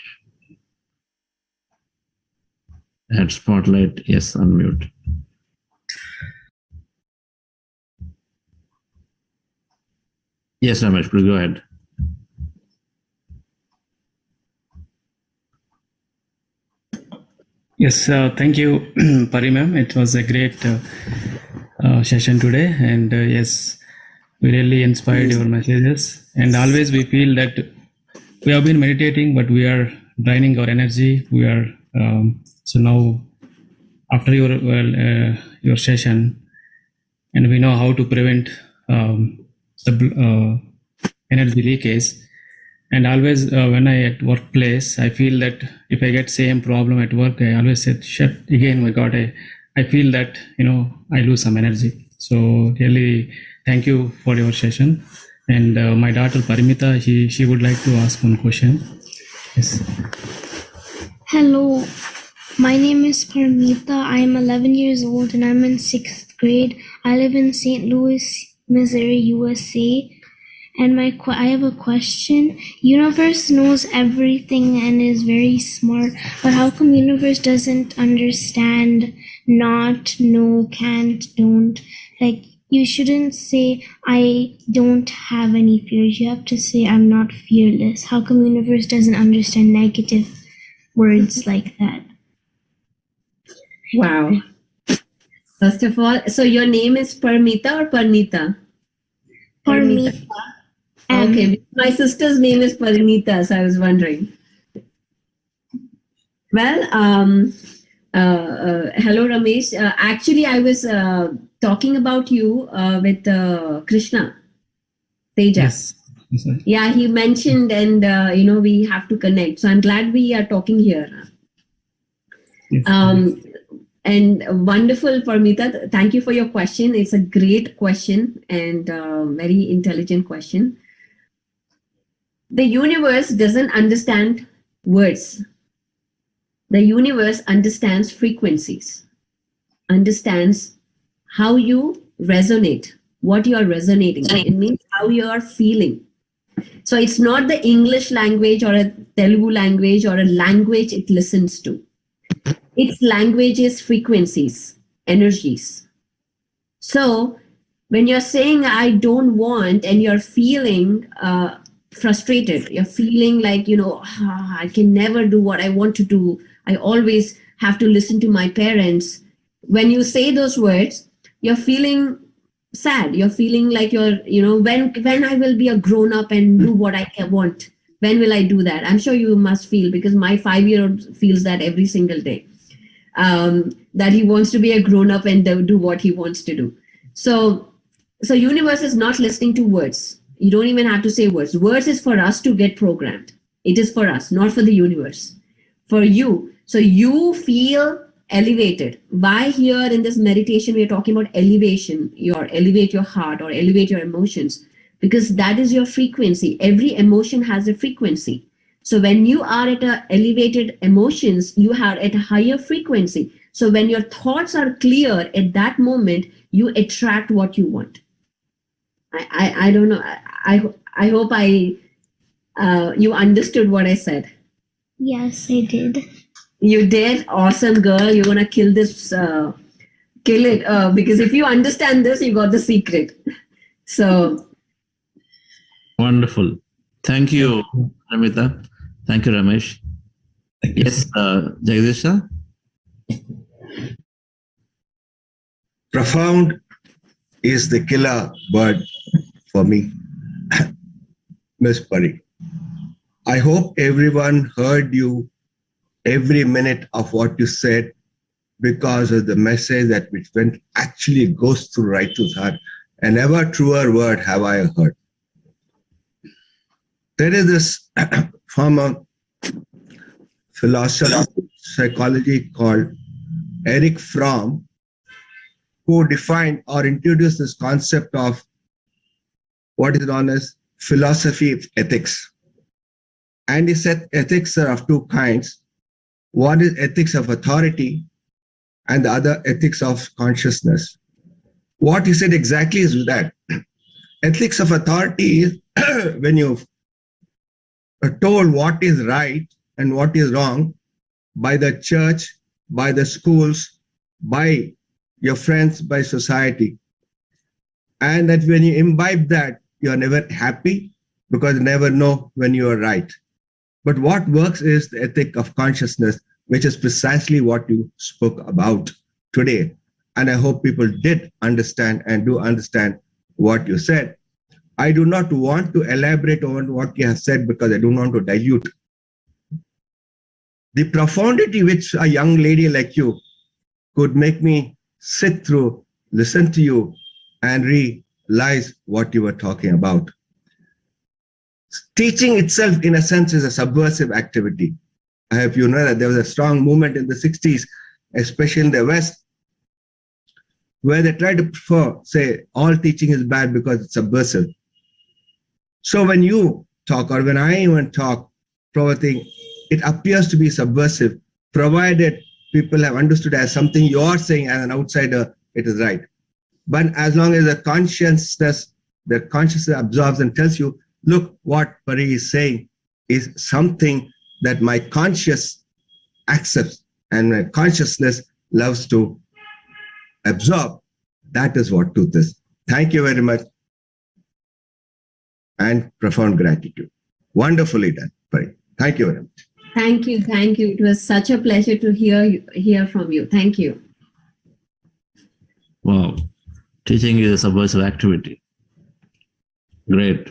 Add spotlight. Yes, unmute. Yes, Ramesh, please go ahead. Yes, thank you, Pari ma'am. It was a great session today, and yes, we really inspired your messages. And always we feel that we have been meditating, but we are draining our energy. We are so now after your session, and we know how to prevent the energy leakage. And always when I at workplace, I feel that if I get same problem at work, I always say, shit, again, my God, I feel that, I lose some energy. So really, thank you for your session. And my daughter Parimita, she would like to ask one question. Yes. Hello, my name is Parimita. I am 11 years old and I'm in 6th grade. I live in St. Louis, Missouri, USA. And I have a question. Universe knows everything and is very smart, but how come universe doesn't understand not, no, can't, don't? Like, you shouldn't say, I don't have any fears. You have to say, I'm not fearless. How come universe doesn't understand negative words like that? Wow. First of all, so your name is Parimita or Parnita? Parimita. Okay, my sister's name is Parinita, so I was wondering. Well, hello Ramesh. Actually, I was talking about you with Krishna Teja. Yes. Yeah, he mentioned, and we have to connect. So I'm glad we are talking here. Yes. And wonderful, Parimita. Thank you for your question. It's a great question and very intelligent question. The universe doesn't understand words. The universe understands frequencies, understands how you resonate, what you are resonating. It means how you are feeling. So it's not the English language or a Telugu language or a language it listens to. Its language is frequencies, energies. So when you're saying I don't want and you're feeling frustrated, you're feeling like, I can never do what I want to do. I always have to listen to my parents. When you say those words, you're feeling sad. You're feeling like when I will be a grown up and do what I want, when will I do that? I'm sure you must feel, because my 5-year-old feels that every single day, that he wants to be a grown up and do what he wants to do. So universe is not listening to words. You don't even have to say words. Words is for us to get programmed. It is for us, not for the universe. For you. So you feel elevated. Why here in this meditation we are talking about elevation, elevate your heart or elevate your emotions, because that is your frequency. Every emotion has a frequency. So when you are at a elevated emotions, you are at a higher frequency. So when your thoughts are clear at that moment, you attract what you want. I don't know. I hope you understood what I said. Yes, I did. You did. Awesome, girl. You're gonna kill this. Kill it. Because if you understand this, you got the secret. So Wonderful. Thank you, Ramita. Thank you, Ramesh. Yes, Jagdish sir? Profound is the killer word for me, Miss Pari. I hope everyone heard you every minute of what you said, because of the message that which went actually goes through right to his heart. And never truer word have I heard. There is this former philosopher of psychology called Erich Fromm, who defined or introduced this concept of what is known as philosophy of ethics. And he said ethics are of two kinds. One is ethics of authority, and the other ethics of consciousness. What he said exactly is that ethics of authority is when you are told what is right and what is wrong by the church, by the schools, by your friends, by society. And that when you imbibe that, you are never happy because you never know when you are right. But what works is the ethic of consciousness, which is precisely what you spoke about today. And I hope people did understand and do understand what you said. I do not want to elaborate on what you have said because I don't want to dilute the profundity which a young lady like you could make me sit through, listen to you, and realize what you were talking about. Teaching itself, in a sense, is a subversive activity. I hope you know that there was a strong movement in the 60s, especially in the West, where they tried to say all teaching is bad because it's subversive. So when you talk, or when I even talk, probably it appears to be subversive, provided people have understood as something you are saying as an outsider, it is right. But as long as the consciousness absorbs and tells you, look, what Pari is saying is something that my conscious accepts and my consciousness loves to absorb. That is what truth is. Thank you very much. And profound gratitude. Wonderfully done, Pari. Thank you very much. thank you. It was such a pleasure to hear from you. Thank you. Wow. Teaching is a subversive activity. Great.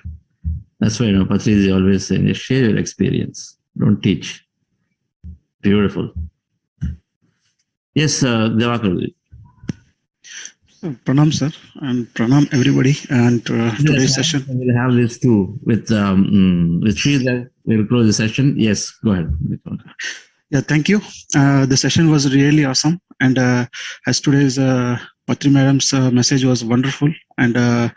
That's why Patriji always saying, share your experience. Don't teach. Beautiful. Yes, Devakar. Pranam, sir, and Pranam, everybody. And today's session. We'll have this too with Sridhar. We'll close the session. Yes, go ahead. Yeah, thank you. The session was really awesome. And as today's Patri Madam's message was wonderful. And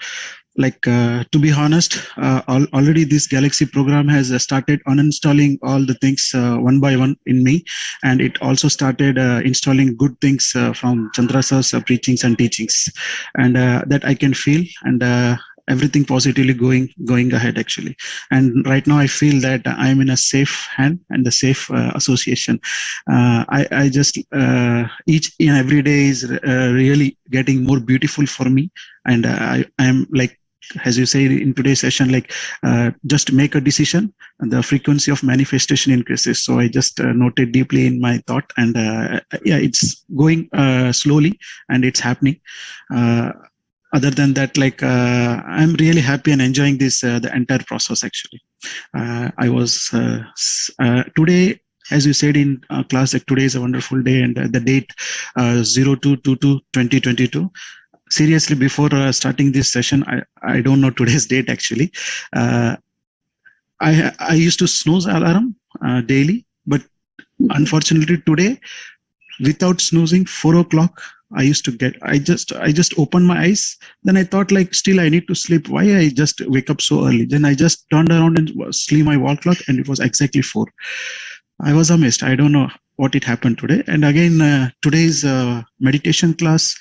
to be honest, already this Galaxy program has started uninstalling all the things one by one in me, and it also started installing good things from Chandra sir's preachings and teachings, and that I can feel, and everything positively going ahead actually. And right now I feel that I'm in a safe hand and the safe association. I just each and every day is really getting more beautiful for me, and I am like, as you say in today's session, just make a decision and the frequency of manifestation increases. So I just noted deeply in my thought, and it's going slowly and it's happening. Other than that, I'm really happy and enjoying this the entire process actually. I was today, as you said in class, that today is a wonderful day, and the date 02/22/2022. Seriously, before starting this session, I don't know today's date actually. I used to snooze alarm daily, but unfortunately today, without snoozing, 4 o'clock, I just opened my eyes. Then I thought still I need to sleep. Why I just wake up so early? Then I just turned around and sleep my wall clock, and it was exactly 4. I was amazed. I don't know what it happened today. And again, today's meditation class,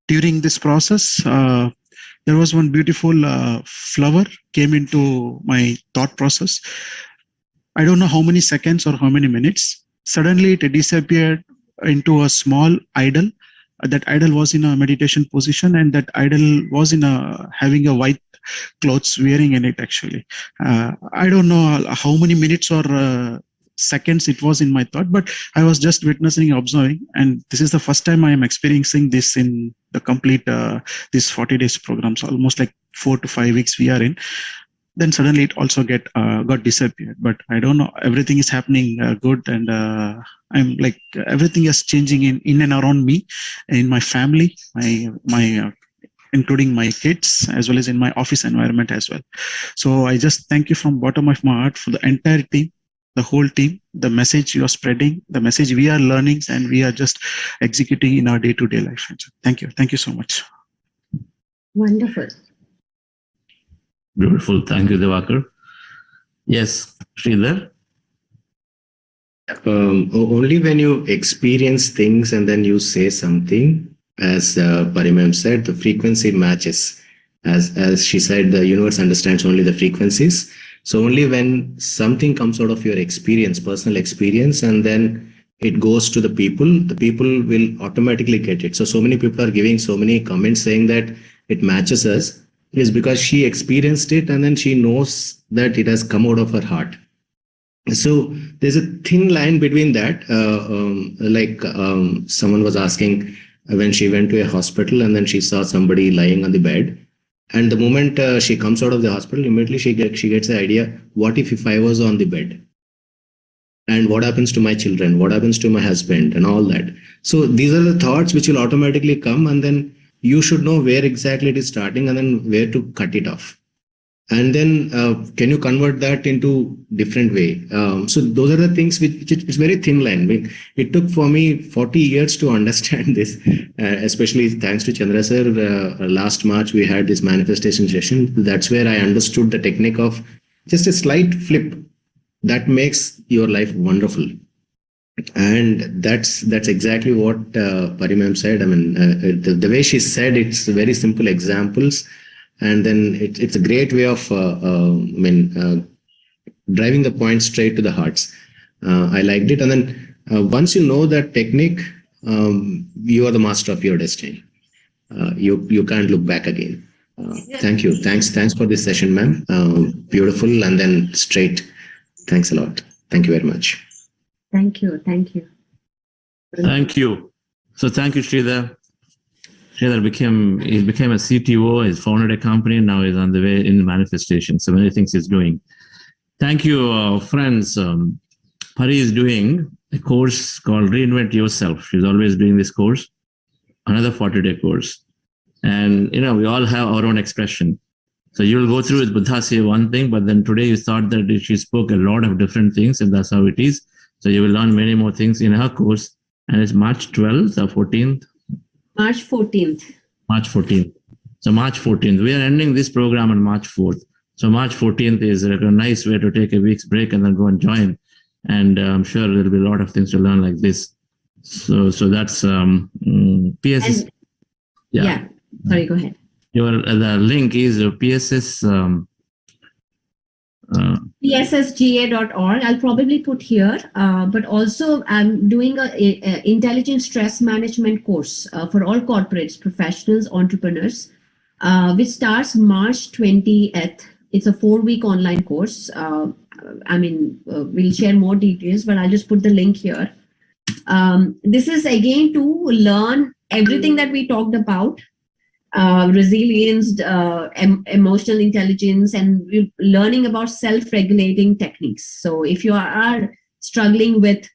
during this process, there was one beautiful flower came into my thought process. I don't know how many seconds or how many minutes. Suddenly it disappeared into a small idol. That idol was in a meditation position, and that idol was in having a white clothes wearing in it actually. I don't know how many minutes or seconds it was in my thought, but I was just witnessing, observing, and this is the first time I am experiencing this in the complete this 40 days program. So almost like 4 to 5 weeks we are in. Then suddenly it also got disappeared. But I don't know, everything is happening good, and I'm like everything is changing in and around me, in my family, my including my kids, as well as in my office environment as well. So I just thank you from bottom of my heart for the entire team, the whole team, the message you are spreading, the message we are learning, and we are just executing in our day-to-day life. Thank you. Thank you so much. Wonderful. Beautiful. Thank you, Devakar. Yes, Sridhar. Only when you experience things and then you say something, as Parimam said, the frequency matches. As she said, the universe understands only the frequencies. So only when something comes out of your experience, personal experience, and then it goes to the people will automatically get it. So many people are giving so many comments saying that it matches us, is because she experienced it and then she knows that it has come out of her heart. So there's a thin line between that. Someone was asking when she went to a hospital and then she saw somebody lying on the bed. And the moment she comes out of the hospital, immediately she gets the idea, what if I was on the bed? And what happens to my children? What happens to my husband? And all that. So these are the thoughts which will automatically come, and then you should know where exactly it is starting and then where to cut it off. And then can you convert that into different way? So those are the things which it's very thin line. It took for me 40 years to understand this, especially thanks to Chandra sir. Last March, we had this manifestation session. That's where I understood the technique of just a slight flip that makes your life wonderful. And that's exactly what Parimam said. I mean, the way she said, it's very simple examples. And then it's a great way of driving the point straight to the hearts. I liked it. And then once you know that technique, you are the master of your destiny. You can't look back again. Thank you. Thanks for this session, ma'am. Beautiful and then straight. Thanks a lot. Thank you very much. Thank you. Thank you. So thank you, Sridhar. Sridhar became a CTO, he's founded a company, now he's on the way in manifestation. So many things he's doing. Thank you, friends. Pari is doing a course called Reinvent Yourself. She's always doing this course, another 40-day course. And, we all have our own expression. So you'll go through with Buddha say one thing, but then today you thought that she spoke a lot of different things, and that's how it is. So you will learn many more things in her course. And it's March 12th or 14th? March 14th. March 14th. So March 14th. We are ending this program on March 4th. So March 14th is a nice way to take a week's break and then go and join. And I'm sure there'll be a lot of things to learn like this. So that's PSS. Yeah. Sorry, go ahead. The link is PSS. PSSGA.org. I'll probably put here, but also I'm doing a intelligent stress management course for all corporates, professionals, entrepreneurs, which starts March 20th. It's a 4-week online course. We'll share more details, but I'll just put the link here. This is again to learn everything that we talked about. Resilience, emotional intelligence, and we're learning about self-regulating techniques. So if you are struggling with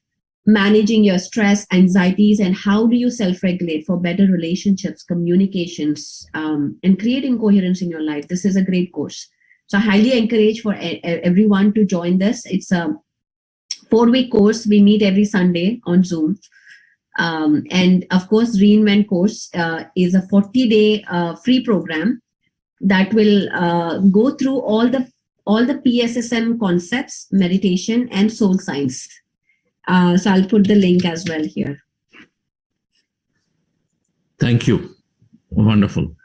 managing your stress, anxieties, and how do you self-regulate for better relationships, communications, and creating coherence in your life, this is a great course. So I highly encourage for everyone to join this. It's a 4-week course. We meet every Sunday on Zoom. And of course, Reinvent course is a 40-day free program that will go through all the PSSM concepts, meditation, and soul science. So I'll put the link as well here. Thank you. Wonderful.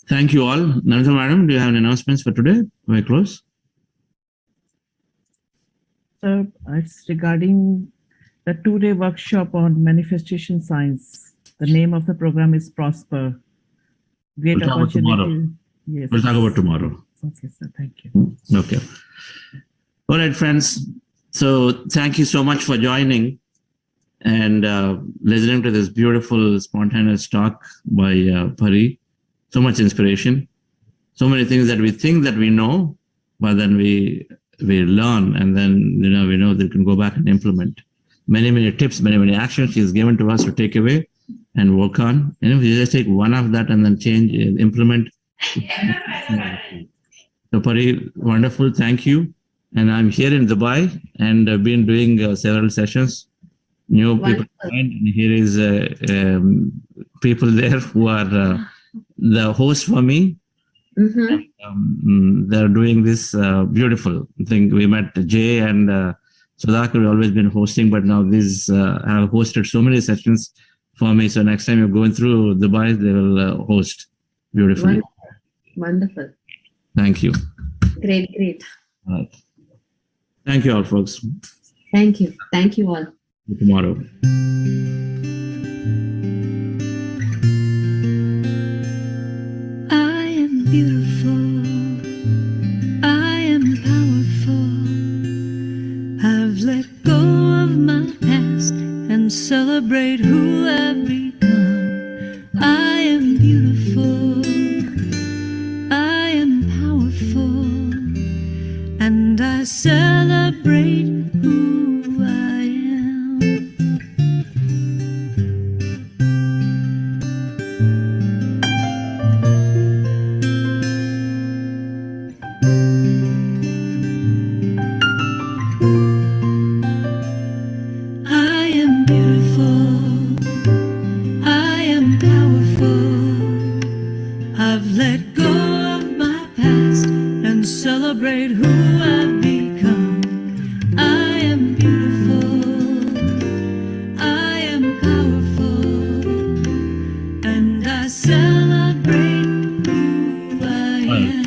Thank you all. Nanitha Madam, do you have any announcements for today? May I close? So it's regarding the 2-day workshop on manifestation science. The name of the program is Prosper. Great We'll talk about opportunity. tomorrow. Yes. We'll talk about tomorrow. Okay, sir. Thank you. Okay. All right, friends. So thank you so much for joining and listening to this beautiful, spontaneous talk by Pari. So much inspiration. So many things that we think that we know, but then we learn, and then we know that we can go back and implement. Many tips, many actions she's given to us to take away and work on. And if you just take one of that and then change, implement. So Pari, wonderful. Thank you. And I'm here in Dubai and I've been doing several sessions. New people, and here is people there who are the host for me. Mm-hmm. They're doing this beautiful thing. We met Jay and Sudhakar. We've always been hosting, but now these have hosted so many sessions for me. So next time you're going through Dubai, they will host beautifully. Wonderful. Thank you. Great. All right. Thank you all, folks. Thank you. Thank you all. See you tomorrow. I am beautiful. I am powerful. I've let go of my past and celebrate who I've become. I am beautiful. I am powerful. And I celebrate who I am. I am beautiful. I am powerful. I've let go of my past and celebrate who I've become. I am beautiful. I am powerful. And I celebrate who I am.